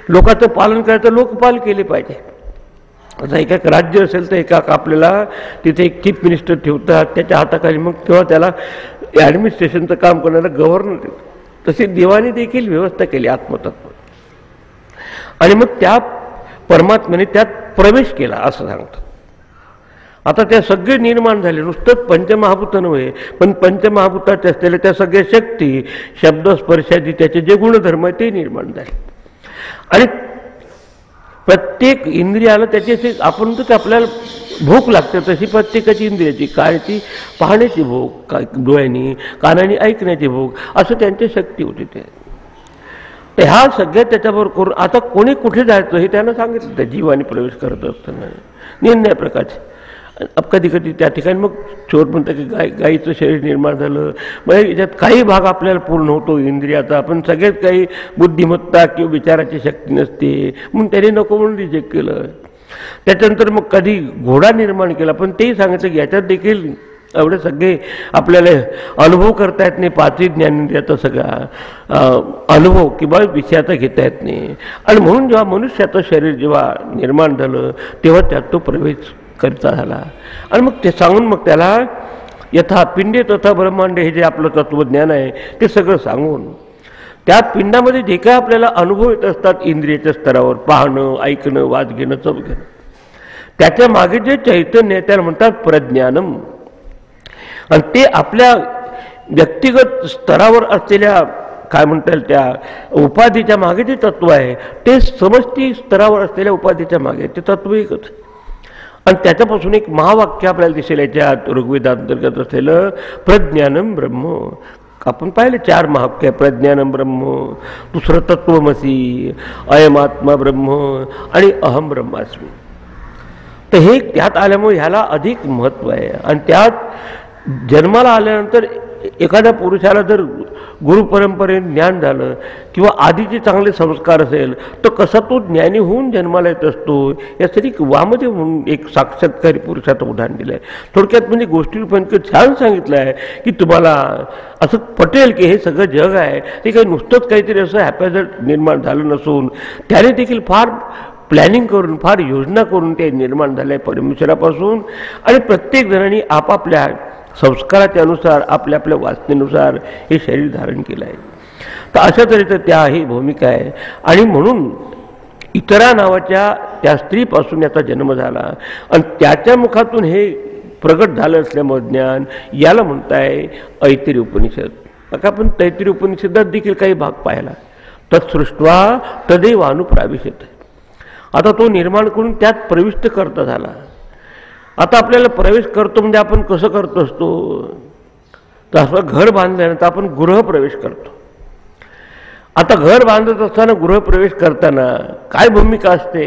लोकांचं पालन करायचं, लोकपाल केले पाहिजे. आता एका राज्य असेल तर एका आपल्याला तिथे एक चीफ मिनिस्टर ठेवतात, त्याच्या हाताखाली मग तेव्हा त्याला ॲडमिनिस्ट्रेशनचं काम करणारा गव्हर्नर देतो. तशी देवाने देखील व्यवस्था केली आत्मतत्व, आणि मग त्या परमात्म्याने त्यात प्रवेश केला असं सांगतात. आता त्या सगळे निर्माण झाले, नुसतंच पंचमहाभूत नव्हे, पण पंचमहाभूताचे असलेल्या त्या सगळ्या शक्ती, शब्द स्पर्शादी त्याचे जे गुणधर्म आहे ते निर्माण झाले. आणि प्रत्येक इंद्रियाला त्याची आपण तर आपल्याला भूक लागते तशी प्रत्येकाची इंद्रियाची, काळची पाहण्याची भूक, डोळ्यांनी, कानाने ऐकण्याची भूक, असं त्यांची शक्ती होती. ते ह्या सगळ्या त्याच्याबरोबर करून आता कोणी कुठे जायचं हे त्यानं सांगितलं. त्या जीवाने प्रवेश करत असताना निर्णय प्रकारचे कधी कधी त्या ठिकाणी मग चोर म्हणतात की गाईचं शरीर निर्माण झालं, म्हणजे याच्यात काही भाग आपल्याला पूर्ण होतो इंद्रियाचा, आपण सगळ्यात काही बुद्धिमत्ता किंवा विचाराची शक्ती नसते म्हणून त्याने नको म्हणून रिजेक्ट केलं. त्याच्यानंतर मग कधी घोडा निर्माण केला, पण तेही सांगितलं की याच्यात देखील एवढे सगळे आपल्याला अनुभव करता येत नाही, पाचही ज्ञानेंद्रियाचा सगळा अनुभव किंवा विषयाचा घेता येत नाही. आणि म्हणून जेव्हा मनुष्याचं शरीर जेव्हा निर्माण झालं तेव्हा त्यात तो प्रवेश करता झाला. आणि मग ते सांगून मग त्याला यथा पिंडे तथा ब्रह्मांड हे जे आपलं तत्त्वज्ञान आहे ते सगळं सांगून त्या पिंडामध्ये जे काय आपल्याला अनुभव येत असतात इंद्रियाच्या स्तरावर, पाहणं, ऐकणं, वाद घेणं, चव घेणं, त्याच्या मागे जे चैतन्य आहे त्याला म्हणतात प्रज्ञानम. आणि ते आपल्या व्यक्तिगत स्तरावर असलेल्या काय म्हणता येईल त्या उपाधीच्या मागे जे तत्व आहे ते समष्टी स्तरावर असलेल्या उपाधीच्या मागे ते तत्व एकच. आणि त्याच्यापासून एक महावाक्य आपल्याला दिसेल याच्यात ऋग्वेदांतर्गत असलेलं प्रज्ञानम ब्रह्म. आपण पाहिले 4 महावाक्य, प्रज्ञानम ब्रह्म, दुसरं तत्वमसी, अयमात्मा ब्रह्म आणि अहम ब्रह्मास्मी. तर हे त्यात आल्यामुळे ह्याला अधिक महत्त्व आहे. आणि त्यात जन्माला आल्यानंतर एखाद्या पुरुषाला जर गुरुपरंपरेने ज्ञान झालं किंवा आधीचे चांगले संस्कार असेल तर कसा तो ज्ञानी होऊन जन्माला येत असतो यासाठी वामदेव म्हणून एक साक्षात्कारी पुरुषाचं उदाहरण दिलं आहे. थोडक्यात म्हणजे गोष्टी पण छान सांगितलं आहे की तुम्हाला असं पटेल की हे सगळं जग आहे ते काही नुसतंच काहीतरी असं हॅपॅझर्ड निर्माण झालं नसून त्याने देखील फार प्लॅनिंग करून, फार योजना करून ते निर्माण झालं आहे परमेश्वरापासून. आणि प्रत्येक जणांनी आपापल्या संस्काराच्या अनुसार आपल्या आपल्या वासनेनुसार हे शरीर धारण केलं आहे. तर अशा तऱ्हेचं त्या ही भूमिका आहे. आणि म्हणून इतरा नावाच्या त्या स्त्रीपासून याचा जन्म झाला आणि त्याच्या मुखातून हे प्रगट झालं असल्यामुळे ज्ञान याला म्हणताय ऐतिरी उपनिषद. मग आपण तैतिरी उपनिषदात देखील काही भाग पाहिला. तत्सृष्ट्वा तदैव अनुप्राविशत. आता तो निर्माण करून त्यात प्रविष्ट करता झाला. आता आपल्याला प्रवेश करतो म्हणजे आपण कसं करतो असतो तर असं घर बांधल्यानंतर आपण गृहप्रवेश करतो. आता घर बांधत असताना गृहप्रवेश करताना काय भूमिका असते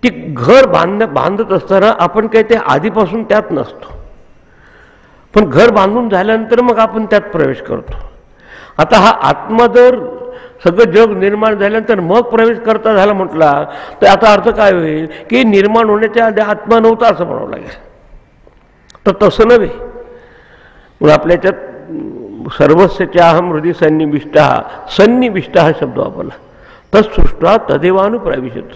ती घर बांधत असताना आपण काही ते आधीपासून त्यात नसतो, पण घर बांधून झाल्यानंतर मग आपण त्यात प्रवेश करतो. आता हा आत्मा जर सगळं जग निर्माण झाल्यानंतर मग प्रवेश करता झाला म्हटला तर आता अर्थ काय होईल की निर्माण होण्याच्या आधी आत्मा नव्हता असं म्हणावं लागेल. तर तसं नव्हे. म्हणून आपल्या याच्यात सर्वस्यच्या अहम हृदय सन्निविष्ट हा शब्द वापरला. तत्सृष्टा तदेवानुप्रविशत.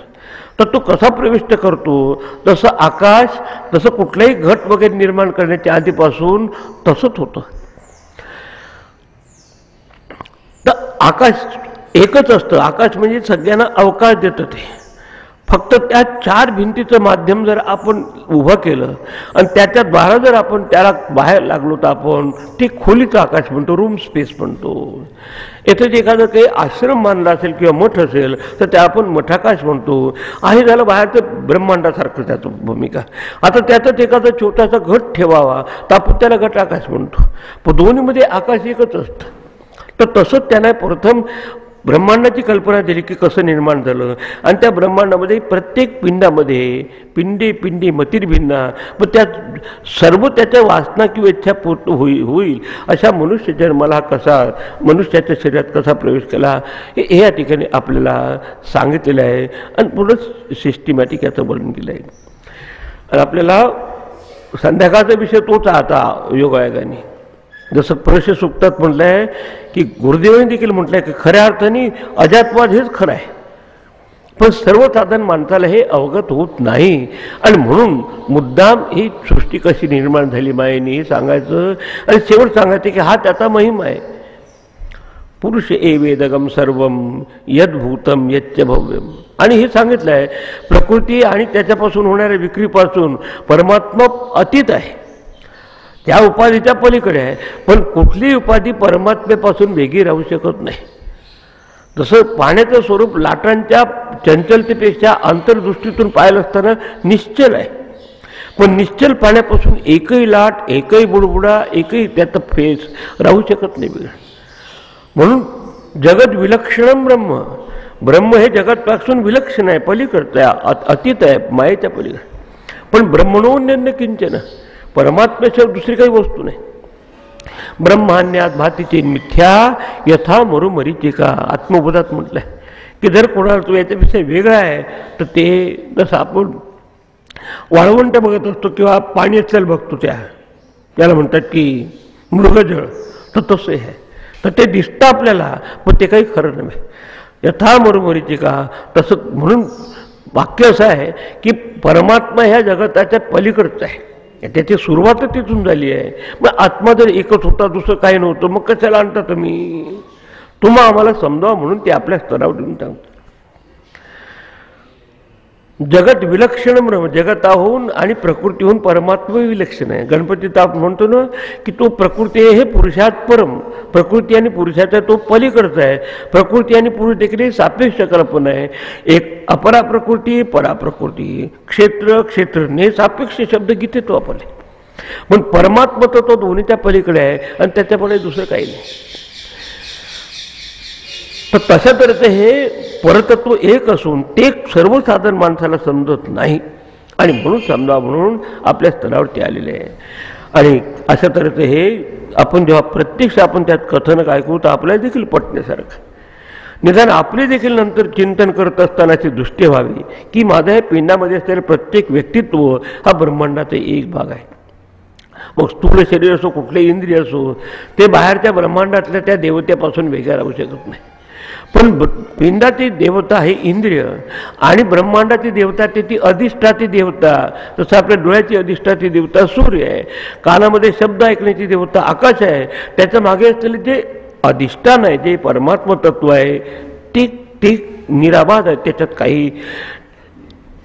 तर तो कसा प्रविष्ट करतो, तसं आकाश, तसं कुठलाही घट वगैरे निर्माण करण्याच्या आधीपासून तसंच होतं. तर आकाश एकच असतं. आकाश म्हणजे सगळ्यांना अवकाश देतं. ते फक्त त्या 4 भिंतीचं माध्यम जर आपण उभं केलं आणि त्याच्या द्वारा जर आपण त्याला बाहेर लागलो तर आपण ते खोलीचं आकाश म्हणतो, रूम स्पेस म्हणतो. येथे जे एखादं काही आश्रम मानला असेल किंवा मठ असेल तर त्या आपण मठाकाश म्हणतो. आहे झालं बाहेरचं ब्रह्मांडासारखं त्याचं भूमिका. आता त्यातच एखादा छोटासा घट ठेवावा तर आपण त्याला घटाकाश म्हणतो. पण दोन्हीमध्ये आकाश एकच असतं. तर तसंच त्यानं प्रथम ब्रह्मांडाची कल्पना दिली की कसं निर्माण झालं. आणि त्या ब्रह्मांडामध्ये प्रत्येक पिंडामध्ये पिंडी मतिर्भिन्ना, पण त्या सर्व त्याच्या वासना किंवा इच्छा पूर्ण होईल अशा मनुष्य जन्माला कसा, मनुष्याच्या शरीरात कसा प्रवेश केला हे या ठिकाणी आपल्याला सांगितलेलं आहे. आणि पुढं सिस्टिमॅटिक याचं वर्णन केलं आहे. आणि आपल्याला संध्याकाळचा विषय तोच आता योगायोगाने. जसं प्रश्न सुक्तात म्हटलं आहे की गुरुदेवांनी देखील म्हटलं आहे की खऱ्या अर्थाने अजातवाद हेच खरं आहे. पण सर्वसाधारण माणसाला हे अवगत होत नाही. आणि म्हणून मुद्दाम ही सृष्टी कशी निर्माण झाली मायेने हे सांगायचं. आणि शेवट सांगायचं की हा त्याचा महिमा आहे. पुरुष एवेदगम सर्वम यद्भूतम यच्च भव्यम. आणि हे सांगितलं आहे प्रकृती आणि त्याच्यापासून होणाऱ्या विक्रीपासून परमात्मा अतीत आहे, त्या उपाधीच्या पलीकडे आहे. पण कुठलीही उपाधी परमात्मेपासून वेगळी राहू शकत नाही. जसं पाण्याचं स्वरूप लाटांच्या चंचलतेपेक्षा अंतर्दृष्टीतून पाहिलं असताना निश्चल आहे. पण निश्चल पाण्यापासून एकही लाट, एकही बुडबुडा, एकही त्याचा फेस राहू शकत नाही वेगळं. म्हणून जगत विलक्षणम ब्रह्म. ब्रह्म हे जगतपासून विलक्षण आहे, पलीकडचं आहे, अतीत आहे, मायेच्या पलीकडे. पण ब्रह्मणोन्यन्य किंचन, परमात्म्याशिवाय दुसरी काही वस्तू नाही. ब्रह्मान्यात भातीचे मिथ्या यथा मरुमरीचिका. आत्मबोधात म्हटलं आहे की जर कोणाला तो याच्यापेक्षा वेगळा आहे तर ते जसं आपण वाळवंट बघत असतो किंवा पाणी असेल बघतो त्याला म्हणतात की मृगजळ, तर तसं आहे. तर ते दिसतं आपल्याला पण ते काही खरं नव्हे. यथा मरुमरीचिका. तसं म्हणून वाक्य असं आहे की परमात्मा ह्या जगताच्या पलीकडचं आहे. त्याची सुरुवातच तिथून झाली आहे. मग आत्मा जर एकच होता, दुसरं काही नव्हतं, मग कशाला आणता तुम्ही? तुम्हा आम्हाला समजावा म्हणून ते आपल्या स्तरावर देऊन सांगतो. जगत विलक्षण ब्रह्म. जगताहून आणि प्रकृतीहून परमात्मा विलक्षण आहे. गणपतीत आपण म्हणतो ना की तो प्रकृती हे पुरुषात परम. प्रकृती आणि पुरुषाचा तो पलीकडचा आहे. प्रकृती आणि पुरुष देखील सापेक्ष कल्पना आहे. एक अपरा प्रकृती, पराप्रकृती, क्षेत्रज्ञ सापेक्ष शब्द गीतेत वापरले. पण परमात्मा तो दोन्हीच्या पलीकडे आहे आणि त्याच्यापुढे दुसरं काही नाही. तर तशा तऱ्हेचं हे परतत्व एक असून ते सर्वसाधारण माणसाला समजत नाही. आणि म्हणून समजा म्हणून आपल्या स्तरावर ते आलेले आहे. आणि अशा तऱ्हेचं हे आपण जेव्हा प्रत्यक्ष आपण त्यात कथनक ऐकू तर आपल्याला देखील पटण्यासारखं. निदान आपले देखील नंतर चिंतन करत असतानाची दृष्टी व्हावी की माझ्या या पिंडामध्ये असलेलं प्रत्येक व्यक्तित्व हा ब्रह्मांडाचा एक भाग आहे. मग स्थूल शरीर असो, कुठले इंद्रिय असो, ते बाहेरच्या ब्रह्मांडातल्या त्या देवतेपासून वेगळ्या राहू शकत नाही. पण पिंडाची देवता हे इंद्रिय आणि ब्रह्मांडाची देवता ती अधिष्ठाती देवता. तसं आपल्या डोळ्याची अधिष्ठाती देवता सूर्य आहे. कानामध्ये शब्द ऐकण्याची देवता आकाश आहे. त्याच्या मागे असलेले जे अधिष्ठान आहे, जे परमात्मा तत्व आहे ते निराबाध आहे. त्याच्यात काही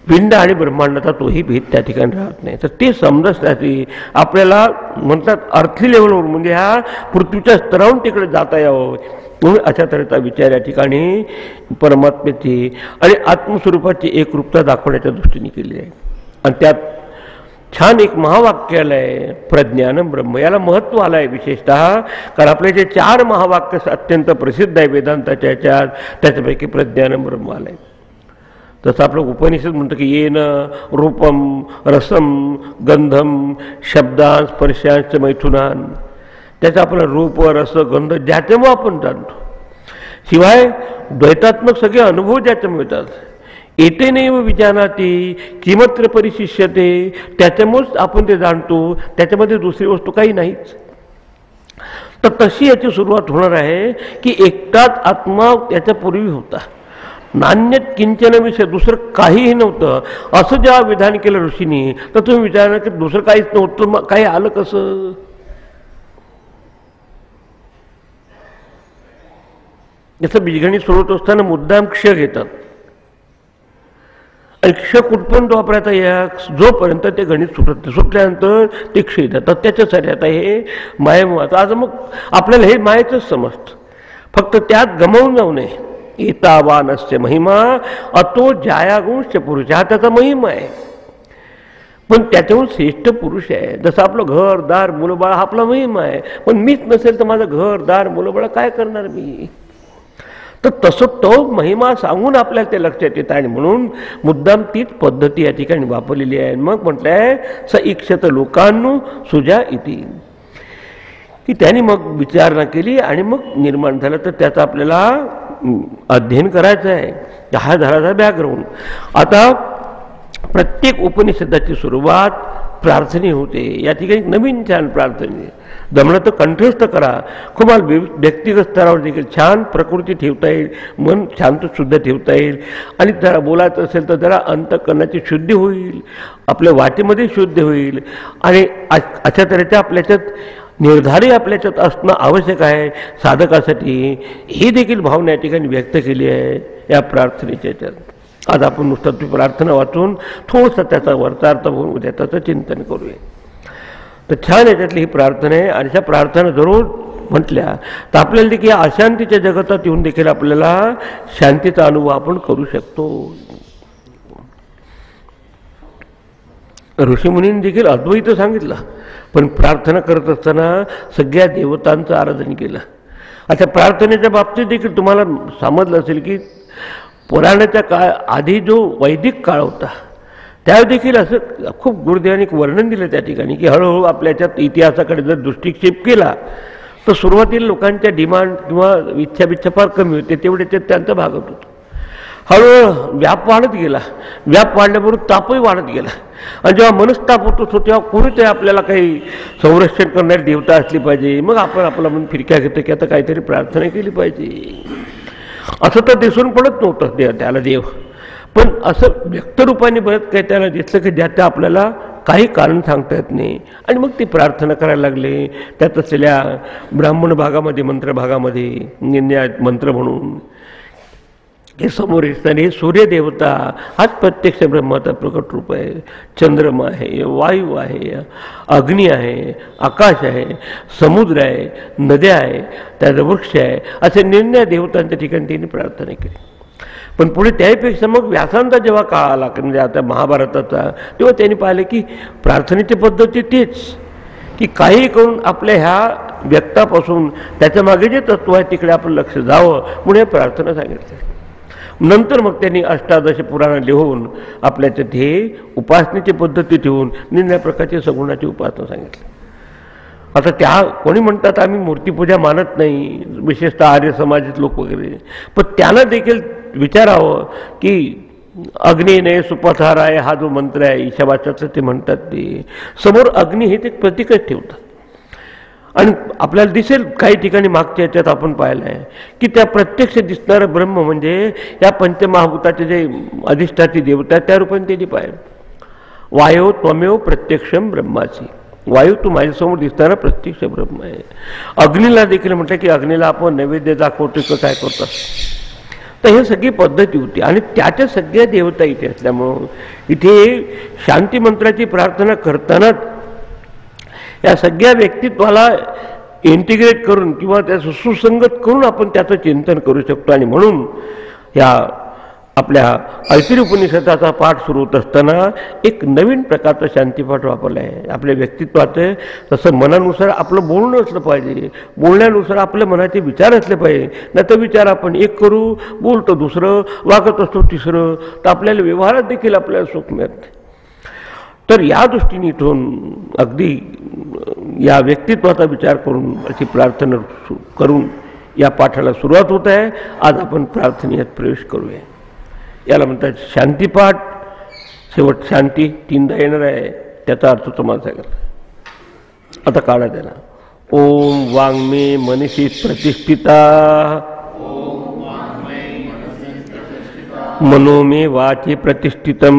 पिंड आणि ब्रह्मांडाचा तोही भेद त्या ठिकाणी राहत नाही. तर ते समजण्यासाठी आपल्याला म्हणतात अर्थी लेवलवर म्हणजे ह्या पृथ्वीच्या स्तरावरून तिकडे जाता यावं म्हणून अशा तऱ्हेचा विचार या ठिकाणी परमात्म्याची आणि आत्मस्वरूपाची एकरूपता दाखवण्याच्या दृष्टीने केली आहे. आणि त्यात छान एक महावाक्य आलं आहे, प्रज्ञानम ब्रह्म. याला महत्त्व आलं आहे विशेषतः कारण आपले जे 4 महावाक्य अत्यंत प्रसिद्ध आहे वेदांताच्या ह्याच्यात, त्याच्यापैकी प्रज्ञानम ब्रह्म आलं आहे. तसं आपलं उपनिषद म्हणतं की येन रूपम रसम गंधम शब्दां स्पर्शांच मैथुनान. त्याचं आपलं रूप रस गंध ज्याच्यामुळे आपण जाणतो. शिवाय द्वैतात्मक सगळे अनुभव ज्याच्यामुळे मिळतात. एतेनैव विजानाति किमत्र परिशिष्यते, त्याच्यामुळेच आपण ते जाणतो, त्याच्यामध्ये दुसरी वस्तू काही नाहीच. तर तशी याची सुरुवात होणार आहे की एकटाच आत्मा याच्यापूर्वी होता, नान्यत किंचन विषय, दुसरं काहीही नव्हतं, असं जेव्हा विधान केलं ऋषींनी, तर तुम्ही विचारणार की दुसरं काहीच नव्हतं, मग काही आलं कसं? याचं बीजगणित सोडवत असताना मुद्दाम क्ष घेतात, आणि क्ष कुठपर्यंत वापरायचा या, जोपर्यंत ते गणित सुटत नाही, सुटल्यानंतर ते क्ष येतात. तर त्याच्यासाठी आता हे मायेमुळं आज मग आपल्याला हे मायेचंच समजतं, फक्त त्यात गमावून जाऊ नये. एतावानस्य महिमा अतो जायागुंश पुरुष, हा त्याचा महिमा आहे, पण त्याच्याहून श्रेष्ठ पुरुष आहे. जसं आपलं घर दार मुलंबाळ हा आपला महिमा आहे, पण मीच नसेल तर माझं घर दार मुलंबाळ काय करणार मी? तर तसं तो महिमा सांगून आपल्याला ते लक्षात येतं, आणि म्हणून मुद्दाम तीच पद्धती या ठिकाणी वापरलेली आहे. मग म्हटलंय स इक्षत लोकांनु सुजा इति, की त्यांनी मग विचारणा केली आणि मग निर्माण झालं. तर त्याचा आपल्याला अध्ययन करायचं आहे. हा झाला बॅकग्राऊंड. आता प्रत्येक उपनिषदाची सुरुवात प्रार्थने होते. या ठिकाणी नवीन छान प्रार्थने, जमलं तर कंठस्थ करा. खूप व्यक्तिगत स्तरावर देखील छान प्रकृती ठेवता येईल, मन शांत शुद्ध ठेवता येईल, आणि जरा बोलायचं असेल तर जरा अंतःकरणाची शुद्धी होईल, आपल्या वाटेमध्ये शुद्ध होईल, आणि अशा तऱ्हेच्या आपल्याच्यात निर्धारी आपल्याच्यात असणं आवश्यक आहे साधकासाठी. ही देखील भावना या ठिकाणी व्यक्त केली आहे या प्रार्थनेच्या याच्यात. आज आपण नुसतं ती प्रार्थना वाचून थोडंसं त्याचा वरचार्थ होऊन उद्या त्याचं चिंतन करूया. तर छान याच्यातली ही प्रार्थना आहे, आणि ह्या प्रार्थना जरूर म्हटल्या तर आपल्याला देखील अशांतीच्या जगतात येऊन देखील आपल्याला शांतीचा अनुभव आपण करू शकतो. ऋषीमुनींनी देखील अद्वैत सांगितलं, पण प्रार्थना करत असताना सगळ्या देवतांचं आराधन केलं. आता प्रार्थनेच्या बाबतीत देखील तुम्हाला समजलं असेल की पुराणाच्या काळ आधी जो वैदिक काळ होता त्यावेळी देखील असं खूप गुरुदेवांनी वर्णन दिलं त्या ठिकाणी, की हळूहळू आपल्याच्यात इतिहासाकडे जर दृष्टिक्षेप केला तर सुरुवातीला लोकांच्या डिमांड किंवा इच्छा फार कमी होते, तेवढ्याच्यात त्यांचं भागत होतं. हळूहळू व्याप वाढत गेला, व्याप वाढल्याबरोबर तापही वाढत गेला, आणि जेव्हा मनस्ताप होतो तेव्हा कोणीतरी आपल्याला काही संरक्षण करणारी देवता असली पाहिजे. मग आपण आपला मन फिरक्या घेतो की आता काहीतरी प्रार्थना केली पाहिजे. असं तर दिसून पडत नव्हतं त्याला देव, पण असं व्यक्तरूपाने बरंच काही त्याला दिसलं की ज्याचं आपल्याला काही कारण सांगता येत नाही, आणि मग ते प्रार्थना करायला लागले. त्यात असलेल्या ब्राह्मण भागामध्ये मंत्रभागामध्ये मंत्र म्हणून हे समोर असणारे हे सूर्यदेवता हाच प्रत्यक्ष ब्रह्माचा प्रकट रूप आहे. चंद्रमा आहे, वायू आहे, अग्नी आहे, आकाश आहे, समुद्र आहे, नद्या आहे, त्याचा वृक्ष आहे, असे निर्णय देवतांच्या ठिकाणी त्यांनी प्रार्थना केली. पण पुढे त्यापेक्षा मग व्यासांचा जेव्हा काळ आला म्हणजे आता महाभारताचा, तेव्हा त्यांनी पाहिले की प्रार्थनेची पद्धती तेच की काही करून आपल्या ह्या व्यक्तापासून त्याच्या मागे जे तत्व आहे तिकडे आपण लक्ष जावं म्हणून प्रार्थना सांगितली. नंतर मग त्यांनी अष्टादश पुराण लिहून आपल्याच्यात हे उपासनेची पद्धती ठेवून निम्या प्रकारची सगुणाची उपासना सांगितली. आता त्या कोणी म्हणतात आम्ही मूर्तीपूजा मानत नाही, विशेषतः आर्य समाजात लोक वगैरे, पण त्यांना देखील विचारावं की अग्नीने सुपथाराय हा जो मंत्र आहे ईशावाच्याचं ते म्हणतात, ते समोर अग्नी हे ते प्रतीकच ठेवतात. आणि आपल्याला दिसेल काही ठिकाणी मागच्या याच्यात आपण पाहिलं आहे की त्या प्रत्यक्ष दिसणारं ब्रह्म म्हणजे या पंचमहाभूताचे जे अधिष्ठाती देवता त्या रूपाने त्यांनी पाहिलं. वायू त्वमेव प्रत्यक्षम ब्रह्माची, वायू तू माझ्यासमोर दिसणारा प्रत्यक्ष ब्रह्म आहे. अग्नीला देखील म्हटलं की अग्नीला आपण नैवेद्य दाखवतो का काय करतात. तर हे सगळी पद्धती होती, आणि त्याच्या सगळ्या देवता इथे असल्यामुळं इथे शांती मंत्राची प्रार्थना करतानाच या सगळ्या व्यक्तित्वाला इंटिग्रेट करून किंवा त्याचं सुसंगत करून आपण त्याचं चिंतन करू शकतो. आणि म्हणून या आपल्या ऐतिरी उपनिषदाचा पाठ सुरू होत असताना एक नवीन प्रकारचा शांतीपाठ वापरला आहे. आपल्या व्यक्तित्वाचं तसं मनानुसार आपलं बोलणं असलं पाहिजे, बोलण्यानुसार आपल्या मनाचे विचार असले पाहिजे. नाही तर विचार आपण एक करू, बोलतो दुसरं, वागत असतो तिसरं, तर आपल्याला व्यवहारात देखील आपल्याला सुख मिळत नाही. तर या दृष्टीने इथून अगदी या व्यक्तित्वाचा विचार करून अशी प्रार्थना करून या पाठाला सुरुवात होत आहे. आज आपण प्रार्थनेत प्रवेश करूया. याला म्हणतात शांतीपाठ. शेवट शांती तीनदा येणार आहे, त्याचा अर्थ तुम्हाला सांगितला. आता काढा त्याला. ओम वाङ्मे मनसी प्रतिष्ठिता मनो मे वाची प्रतिष्ठितम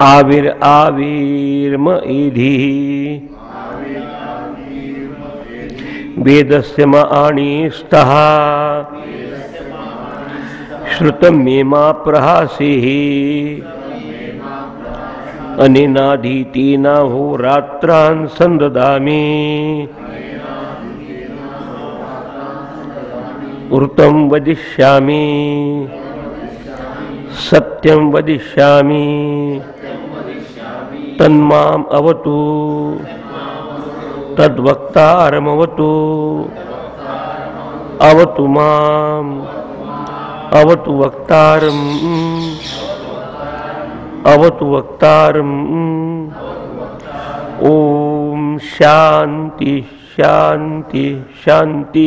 आविर आविर्म इधि वेदस्य माणिस्तः श्रुतं मे मा प्रहासेः अनेनाधीतेना होरात्रान् संददामि ऋतं वदिष्यामि सत्यं वदिष्यामि तन्माम् अवतु तद्वक्तारमवतु अवतु माम् अवतु वक्तारम् अवतु वक्तारम्. ओम शांति शांति शांति.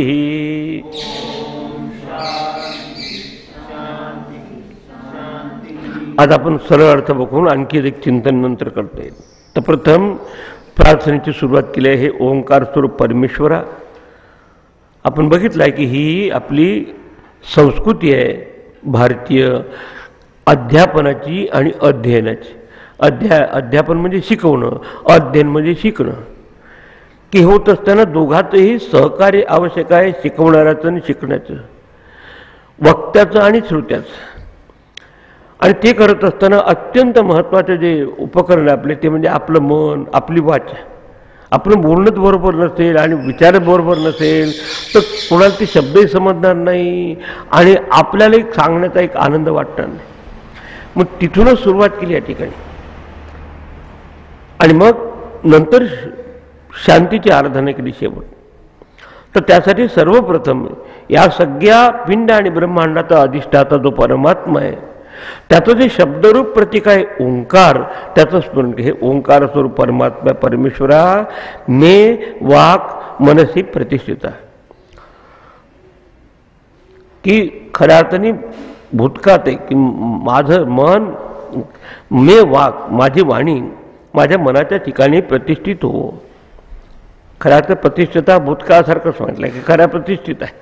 आज आपण सरळ अर्थ बघून आणखी एक चिंतन नंतर करता येईल. तर प्रथम प्रार्थनेची सुरुवात केली आहे. हे ओंकार स्वरूप परमेश्वरा. आपण बघितलं आहे की ही आपली संस्कृती आहे भारतीय अध्यापनाची आणि अध्ययनाची. अध्यापन म्हणजे शिकवणं, अध्ययन म्हणजे शिकणं. की होत असताना दोघातही सहकार्य आवश्यक आहे, शिकवणाऱ्याचं आणि शिकण्याचं, वक्त्याचं आणि श्रोत्याचं. आणि ते करत असताना अत्यंत महत्त्वाचे जे उपकरण आपले ते म्हणजे आपलं मन, आपली वाचा. आपण बोलणंच बरोबर नसेल आणि विचार बरोबर नसेल तर कोणाला ते शब्दही समजणार नाही आणि आपल्याला एक सांगण्याचा एक आनंद वाटणार नाही. मग तिथूनच सुरुवात केली या ठिकाणी. आणि मग नंतर शांतीची आराधना केली शेवट. तर त्यासाठी सर्वप्रथम या सगळ्या पिंड आणि ब्रह्मांडाचा अधिष्ठाता जो परमात्मा आहे त्याचं जे शब्दरूप प्रतीक आहे ओंकार, त्याचं स्मरण. हे ओंकार स्वरूप परमात्मा परमेश्वरा मे वाक मनसी प्रतिष्ठित आहे. की खऱ्या अर्थाने भूतकाळात आहे की माझं मन, मे वाक माझी वाणी माझ्या मनाच्या ठिकाणी प्रतिष्ठित हो. खऱ्या अर्थ प्रतिष्ठिता भूतकाळासारखं सांगितलं की खऱ्या प्रतिष्ठित आहे.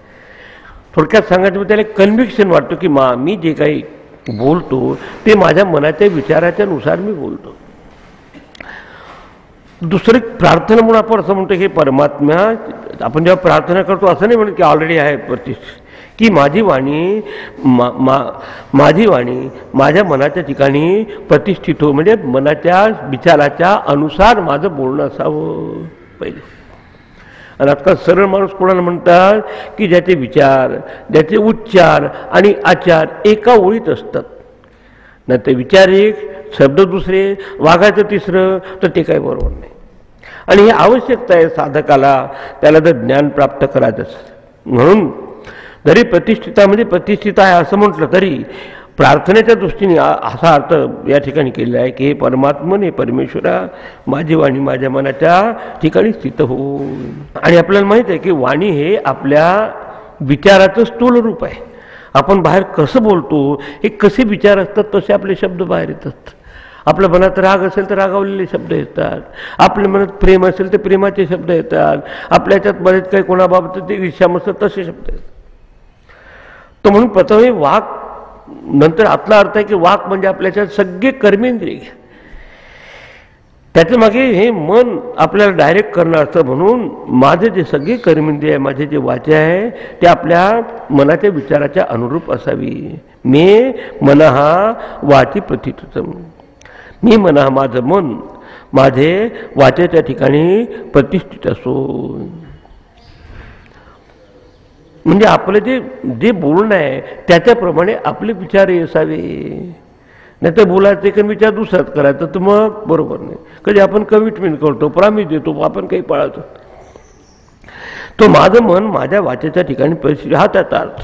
थोडक्यात सांगायचं म्हणजे त्याला कन्व्हिक्शन वाटतो की मी जे काही बोलतो ते माझ्या मनाच्या विचाराच्या नुसार मी बोलतो. दुसरी प्रार्थना म्हणून आपण असं म्हणतो की परमात्मा, आपण जेव्हा प्रार्थना करतो असं नाही म्हणत की ऑलरेडी आहे प्रतिष्ठित, की माझी वाणी माझी वाणी माझ्या मनाच्या ठिकाणी प्रतिष्ठित हो. म्हणजे मनाच्या विचाराच्या अनुसार माझं बोलणं असावं पहिले. आणि आजकाल सरळ माणूस कोणाला म्हणतात की ज्याचे विचार, ज्याचे उच्चार आणि आचार एका ओळीत असतात. नाही ते विचार एक, शब्द दुसरे, वागायचं तिसरं, तर ते काही बरोबर नाही. आणि ही आवश्यकता आहे साधकाला, त्याला जर ज्ञान प्राप्त करायचं असेल. म्हणून जरी प्रतिष्ठितामध्ये प्रतिष्ठित आहे असं म्हटलं तरी प्रार्थनेच्या दृष्टीने असा अर्थ या ठिकाणी केलेला आहे की हे परमात्मने, परमेश्वरा माझी वाणी माझ्या मनाच्या ठिकाणी स्थित हो. आणि आपल्याला माहीत आहे की वाणी हे आपल्या विचाराचं स्थूल रूप आहे. आपण बाहेर कसं बोलतो, हे कसे विचार असतात तसे आपले शब्द बाहेर येतात. आपल्या मनात राग असेल तर रागावलेले शब्द येतात, आपल्या मनात प्रेम असेल तर प्रेमाचे शब्द येतात, आपल्या ह्याच्यात बरेच काही कोणाबाबत ते ईर्ष्या असतात तसे शब्द येतात. तर म्हणून प्रथम हे वाक, नंतर आतला अर्थ आहे की वाक म्हणजे आपल्याच्यात सगळे कर्मेंद्रिय, त्याच्या मागे हे मन आपल्याला डायरेक्ट करणार असतं. म्हणून माझे जे सगळे कर्मेंद्रिय आहे, माझे जे वाचा आहे ते आपल्या मनाच्या विचाराच्या अनुरूप असावी. मे मनः वाची प्रतिष्ठितम्. मी मनः माझं मन माझे वाचेच्या ठिकाणी प्रतिष्ठित असो. म्हणजे आपलं जे बोलणं आहे त्याच्याप्रमाणे आपले विचारही असावे. नाही तर बोलायचं एक विचार दुसराच करायचा तर मग बरोबर नाही. कधी आपण कमिटमेंट करतो, प्रॉमिस देतो, आपण काही पाळतो. तो माझं मन माझ्या वाचेच्या ठिकाणी परिस्थिती, हा त्याचा अर्थ.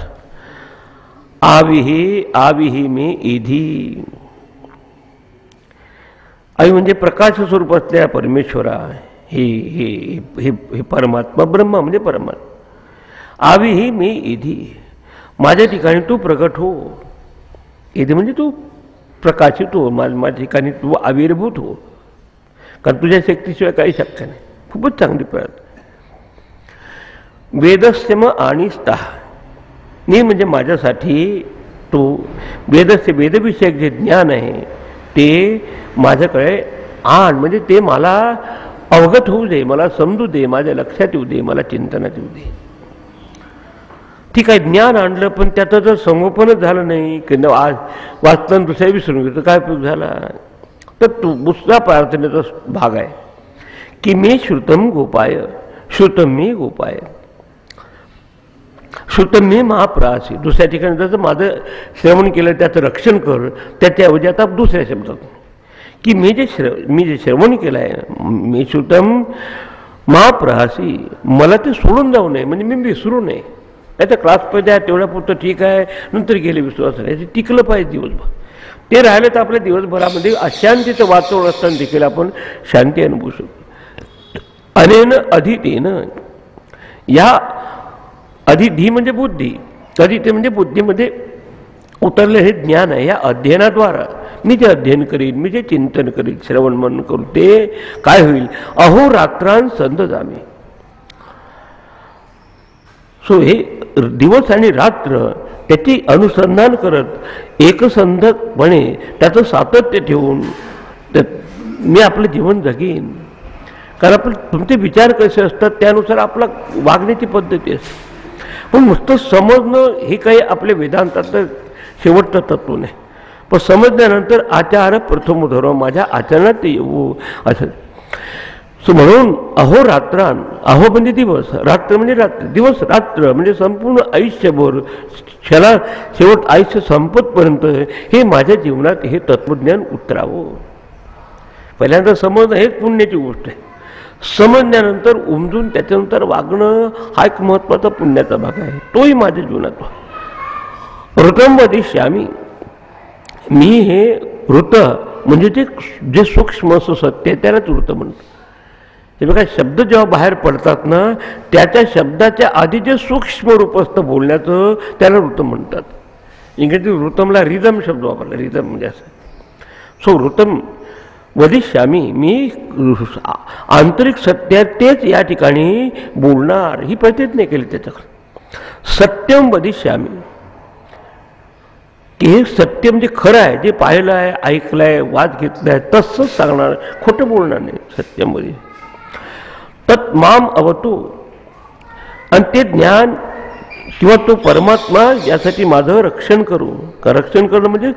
आविही मे इधी. आई म्हणजे प्रकाश स्वरूप असलेला परमेश्वरा, हे परमात्मा, ब्रह्मा म्हणजे परमात्मा. आविही मे इधी. माझ्या ठिकाणी तू प्रकट हो. येथे म्हणजे तू प्रकाशित हो, माझ्या ठिकाणी तू आविर्भूत हो, कारण तुझ्या शक्तीशिवाय काही शक्य नाही. खूपच चांगली प्रार्थना. वेदस्यम आणि स्तः, मी म्हणजे माझ्यासाठी तो वेदस्य वेदविषयक जे ज्ञान आहे ते माझ्याकडे आण, म्हणजे ते मला अवगत होऊ दे, मला समजू दे, माझ्या लक्षात येऊ दे, मला चिंतनात येऊ दे. ठीक आहे, ज्ञान आणलं पण त्याचं जर संगोपनच झालं नाही की आज वाचताना दुसऱ्या विसरून घेतो काय उपयोग झाला. तर तो दुसरा प्रार्थनेचा भाग आहे की मी श्रुतम गोपाय, श्रुतम मी गोपाय, श्रुतम मी महाप्रासी. दुसऱ्या ठिकाणी जसं माझं श्रवण केलं त्याचं रक्षण कर, त्याच्याऐवजी आता दुसऱ्या शब्दात की मी जे श्रवण केलं आहे, मी श्रुतम महाप्रहासी, मला ते सोडून जाऊ नये, म्हणजे मी विसरू नये. त्याचा क्लास पाहिजे तेवढ्या पुरतं ठीक आहे, नंतर गेले विश्वास नाही, टिकलं पाहिजे दिवसभर. ते राहिलं तर आपल्या दिवसभरामध्ये अशांतीचं वातावरण असताना देखील आपण शांती अनुभवू शकतो. अनेन अधितेन, या अधिधी म्हणजे बुद्धी, अधिते म्हणजे बुद्धीमध्ये उतरले हे ज्ञान आहे. या अध्ययनाद्वारा मी जे अध्ययन करीन, मी जे चिंतन करीन, श्रवण मनन करू, ते काय होईल. अहोरात्रां संध जामे. सो हे दिवस आणि रात्र त्याची अनुसंधान करत एकसंधपणे त्याचं सातत्य ठेवून मी आपलं जीवन जगेन. कारण आपण तुमचे विचार कसे असतात त्यानुसार आपला वागण्याची पद्धती असते. पण नुसतं समजणं हे काही आपल्या वेदांतातलं शेवटचं तत्व नाही. पण समजल्यानंतर आचार प्रथम धर्म, माझ्या आचरणात ते येऊ असं. सो म्हणून अहोरात्रां, अहो म्हणजे दिवस, रात्र म्हणजे रात्र, दिवस रात्र म्हणजे संपूर्ण आयुष्यभर शेवट आयुष्य संपतपर्यंत हे माझ्या जीवनात हे तत्वज्ञान उतरावं. पहिल्यांदा समजणं हेच पुण्याची गोष्ट आहे. समजण्यानंतर उमजून त्याच्यानंतर वागणं हा एक महत्त्वाचा पुण्याचा भाग आहे. तोही माझ्या जीवनात ऋतम वदिष्यामी, मी हे ऋत म्हणजे ते जे सूक्ष्म असं सत्य आहे त्यालाच ऋत म्हणतो. हे बघा, शब्द जेव्हा बाहेर पडतात ना, त्याच्या शब्दाच्या आधी जे सूक्ष्म रूप असतं बोलण्याचं त्याला ऋतम म्हणतात. इंग्रजी ऋतमला रिदम शब्द वापरला, रिदम म्हणजे असं. सो ऋतम वदिष्यामी, मी आंतरिक सत्य तेच या ठिकाणी बोलणार, ही प्रतिज्ञा केली त्याच्याकडे. सत्यम वदिष्यामी, की हे सत्य म्हणजे खरं आहे, जे पाहिलं आहे, ऐकलं आहे, वाद घेतला आहे तसंच सांगणार, खोटं बोलणार नाही. सत्यमध्ये तत् माम अवतू, आणि ते ज्ञान किंवा तो परमात्मा यासाठी माझं रक्षण करू. रक्षण करणं म्हणजे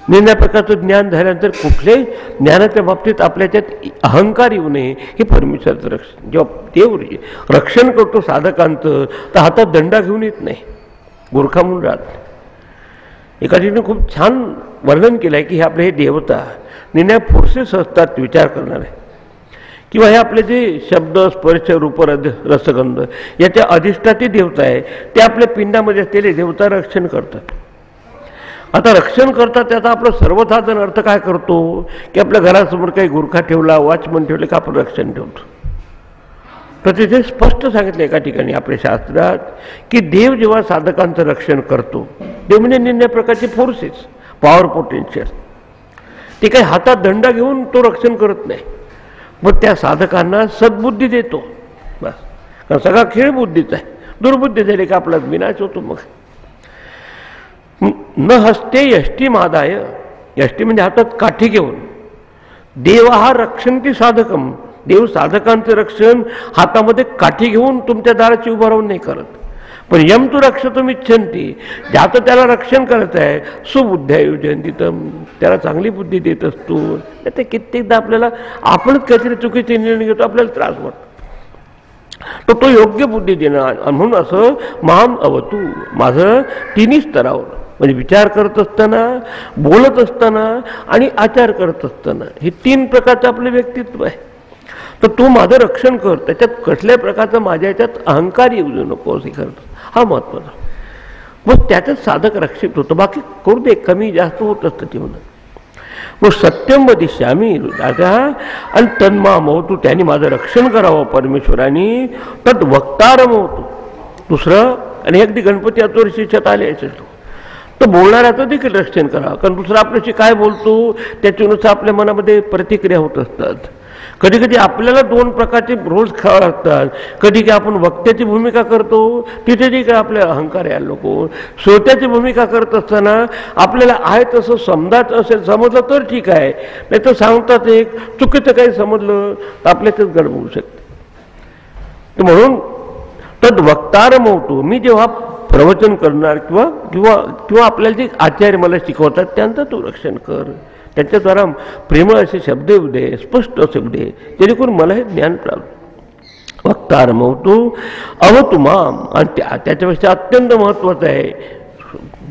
निर्णय प्रकारचं ज्ञान झाल्यानंतर कुठल्याही ज्ञानाच्या बाबतीत आपल्याच्यात अहंकार येऊ नये, हे परमेश्वराचं रक्षण. जेव्हा देव रक्षण करतो साधकांचं तर हातात दंडा घेऊन येत नाही, गुरखा म्हणून राहत. एका ठिकाणी खूप छान वर्णन केलं आहे की हे आपले हे देवता निर्णय फोर्सेस असतात विचार करणारे, किंवा हे आपले जे शब्द स्पर्श रूप रसगंध याच्या अधिष्ठाती देवता आहे, ते आपल्या पिंडामध्ये असलेले देवता रक्षण करतात. आता रक्षण करतात त्याचा आपला सर्वसाधारण अर्थ काय करतो की आपल्या घरासमोर काही गुरखा ठेवला, वॉचमन ठेवले का आपण रक्षण ठेवतो. तर तिथे स्पष्ट सांगितलं एका ठिकाणी आपल्या शास्त्रात की देव जेव्हा साधकांचं रक्षण करतो, देव म्हणजे निर्णय प्रकारचे फोर्सेस, पॉवर पोटेन्शियल, ते काही हातात दंडा घेऊन तो रक्षण करत नाही, मग त्या साधकांना सद्बुद्धी देतो. बस, कारण सगळा खेळ बुद्धीचा आहे. दुर्बुद्धी झाली का आपला विनाश होतो. मग न हस्ते यष्टी मादाय, यष्टी म्हणजे हातात काठी घेऊन, देव हा रक्षंती साधकम, देव साधकांचं रक्षण हातामध्ये काठी घेऊन तुमच्या दाराची उभं राहून नाही करत. पण यम तू रक्षतुम इच्छन्ती, ज्याचं त्याला रक्षण करत आहे, सुबुद्ध्या योजयंतीतम, त्याला चांगली बुद्धी देत असतो. ते कित्येकदा आपल्याला आपणच काहीतरी चुकीचे निर्णय घेतो, आपल्याला त्रास वाटतो. तो योग्य बुद्धी देणार. म्हणून असं माम अवतू, माझं तिन्ही स्तरावर म्हणजे विचार करत असताना, बोलत असताना आणि आचार करत असताना, हे तीन प्रकारचं आपलं व्यक्तित्व आहे. तर तू माझं रक्षण कर, त्याच्यात कसल्या प्रकारचं माझ्या याच्यात अहंकार येऊ नको असे करतो, हा महत्त्वाचा. मग त्याच्यात साधक रक्षित होतं. बाकी करू दे, कमी जास्त होत असतं ते म्हणून. मग सत्यम वदिष्यामी राजा आणि तन्माम होतो, त्यांनी माझं रक्षण करावं परमेश्वराने. तद वक्तारम होतो, दुसरं आणि अगदी गणपती चतुर्थीच्यात आले असेल तर बोलणाऱ्याचं देखील रक्षण करा. कारण दुसरा आपल्याशी काय बोलतो त्याच्यानुसार आपल्या मनामध्ये प्रतिक्रिया होत असतात. कधी कधी आपल्याला दोन प्रकारचे रोल्स खेळावे लागतात. कधी की आपण वक्त्याची भूमिका करतो, तिथे जे काय आपल्या अहंकार यायला नको. श्रोत्याची भूमिका करत असताना आपल्याला आहे तसं समजायचं असेल, समजलं तर ठीक आहे, नाही तर सांगतात एक चुकीचं काही समजलं तर आपल्यातच गडबड होऊ शकते. तर म्हणून तद वक्तारम होतो. मी जेव्हा प्रवचन करणार किंवा किंवा किंवा आपल्याला जे आचार्य मला शिकवतात त्यांचं तू रक्षण कर. त्यांच्याद्वारा प्रेमळ असे शब्द येऊ दे, स्पष्ट शब्द दे, जेणेकरून मला हे ज्ञान प्राप्त. वक्तारम होतो अवतु माम. आणि त्याच्यापेक्षा अत्यंत महत्त्वाचं आहे,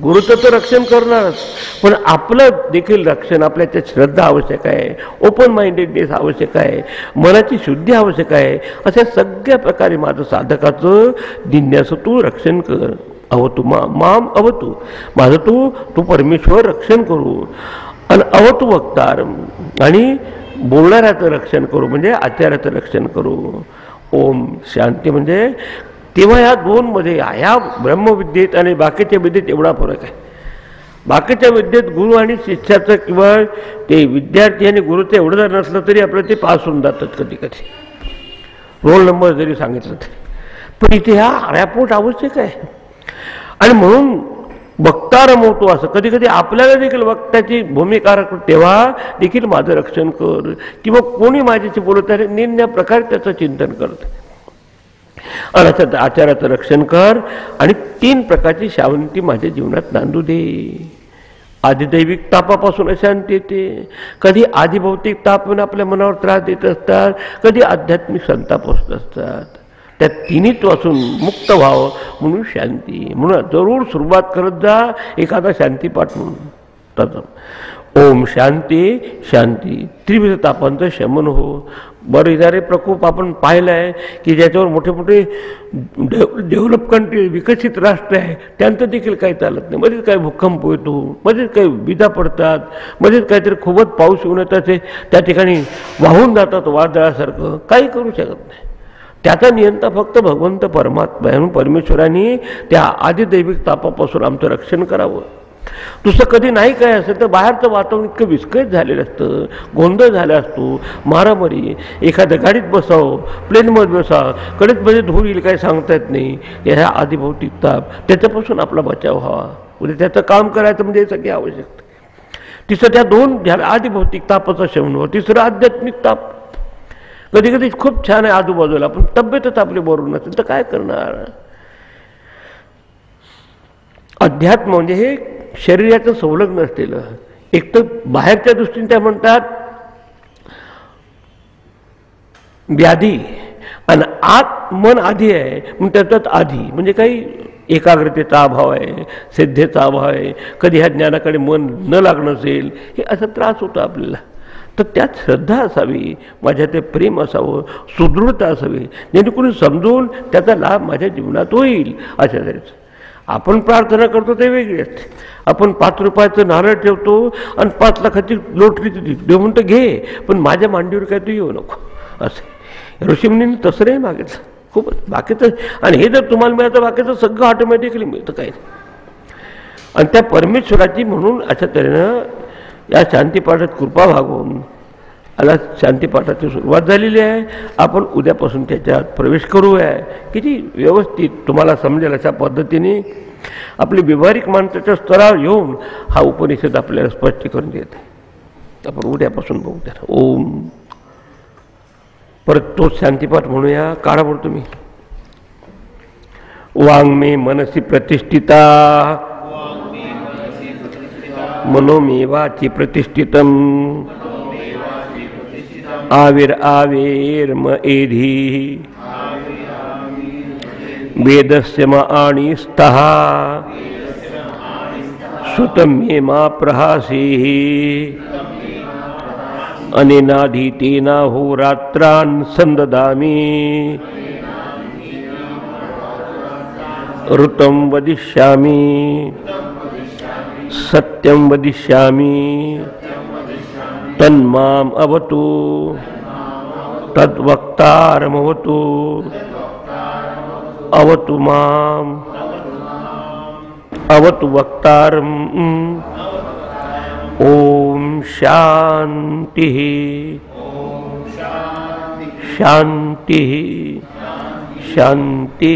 गुरुचं तर रक्षण करणारच, पण आपलं देखील रक्षण. आपल्याच्या श्रद्धा आवश्यक आहे, ओपन माइंडेडनेस आवश्यक आहे, मनाची शुद्धी आवश्यक आहे. अशा सगळ्या प्रकारे माझं साधकाचं जिज्ञासं तू रक्षण कर. अवतु माम अवतु. माझं तू परमेश्वर रक्षण करू. आणि अवतु वक्तार. आणि बोलणाऱ्याचं रक्षण करू म्हणजे आचार्याचं रक्षण करू. ओम शांती. म्हणजे तेव्हा ह्या दोनमध्ये ह्या ब्रह्मविद्येत आणि बाकीच्या विद्येत एवढा फरक आहे. बाकीच्या विद्येत गुरु आणि शिष्याचं किंवा ते विद्यार्थी आणि गुरुचं एवढं जर नसलं तरी आपलं ते पास होऊन जातात कधी कधी, रोल नंबर जरी सांगितलं तरी. पण इथे ह्या रॅपोर्ट आवश्यक आहे. आणि म्हणून वक्ता रमवतो. असं कधी कधी आपल्याला देखील वक्त्याची भूमिका तेव्हा देखील माझं रक्षण कर. किंवा कोणी माझ्याशी बोलत आहे निम्न प्रकारे त्याचं चिंतन करत आणि आचाराचं रक्षण कर. आणि 3 प्रकारची शांती माझ्या जीवनात नांदू दे. आदिदैविक तापापासून अशांती येते, कधी आदिभौतिक ताप आपल्या मनावर त्रास देत असतात, कधी आध्यात्मिक संताप होत असतात. त्या तिन्हीपासून मुक्त व्हावं म्हणून शांती. म्हणून जरूर सुरुवात करत जा एखादा शांतीपाठ म्हणून. तसं ओम शांती शांती. त्रिविध तापांचं शमन हो. बरं येणारे प्रकोप आपण पाहिलं आहे की ज्याच्यावर मोठे मोठे डेव्हलप कंट्री विकसित राष्ट्र आहे त्यांचं देखील काही चालत नाही. मध्येच काही भूकंप येतो, मध्येच काही विजा पडतात, मध्येच काहीतरी खूपच पाऊस येऊन येतात, त्या ठिकाणी वाहून जातात वादळासारखं. काही करू शकत नाही. त्याचा नियंता फक्त भगवंत परमात्मा आहे. म्हणून परमेश्वराने त्या आदिदैविक तापापासून आमचं रक्षण करावं. दुसरं कधी नाही काय असेल तर बाहेरचं वातावरण इतकं विस्कळीत झालेलं असतं, गोंधळ झाला असतो, मारामारी. एखाद्या गाडीत बसावं, प्लेनमध्ये बसा, कडेच मध्ये धूळ येईल काही सांगता येत नाही. ह्या आदिभौतिक ताप त्याच्यापासून आपला बचाव व्हावा. म्हणजे त्याचं काम करायचं म्हणजे हे सगळे आवश्यक. तिसरं त्या 2 झाल्या आदिभौतिक तापाचा शमन व्हावं. तिसरं आध्यात्मिक ताप. कधी कधी खूप छान आहे आजूबाजूला, पण तब्येतच आपली बरोबर नसेल तर काय करणार. अध्यात्म म्हणजे हे शरीराचं संलग्न असलेलं. एक तर बाहेरच्या दृष्टीने त्या म्हणतात व्याधी, आणि आत मन आधी आहे म्हणून त्याच्यात आधी म्हणजे काही एकाग्रतेचा अभाव आहे, सिद्धेचा अभाव आहे, कधी ह्या ज्ञानाकडे मन न लागणं असेल, हे असा त्रास होतो आपल्याला. तर त्यात श्रद्धा असावी, माझ्या ते प्रेम असावं, सुदृढता असावी, जेणेकरून समजून त्याचा लाभ माझ्या जीवनात होईल. अशा तऱ्हेचं आपण प्रार्थना करतो ते वेगळी असते. आपण 5 रुपयाचं नारळ ठेवतो आणि 5 लाखाची लोटरी देऊ म्हणतो घे, पण माझ्या मांडीवर काय तू येऊ नको असं. ऋषीमुनींनी तसं नाही मागितलं खूपच. बाकीचं आणि हे जर तुम्हाला मिळतं बाकीचं सगळं ऑटोमॅटिकली मिळतं काय. आणि त्या परमेश्वराची म्हणून अशा तऱ्हेनं या शांतीपाठात कृपा भागवून आता शांतीपाठाची सुरुवात झालेली आहे. आपण उद्यापासून त्याच्यात प्रवेश करूया. किती व्यवस्थित तुम्हाला समजेल अशा पद्धतीने आपली व्यावहारिक माणसाच्या स्तरावर येऊन हा उपनिषद आपल्याला स्पष्टीकरण देत आहे. आपण उद्यापासून बघू त्या. ओम. परत तोच शांतीपाठ म्हणूया. काढा बोलतो मी. वाङ्मे मनसी प्रतिष्ठिता मनोमे वाची प्रतिष्ठितम आविर आवेर्म एधी वेदस्य म आणिस्तः सुतम्ये मा प्रहासेः अनेनाधीतेना होरात्रान् संददामि ऋतं वदिष्यामि सत्यं वदिष्यामि तन्माम अवतु तद्वक्तारमवतु अवतु माम अवतु वक्तारम्। ओम शांति शांति शांति।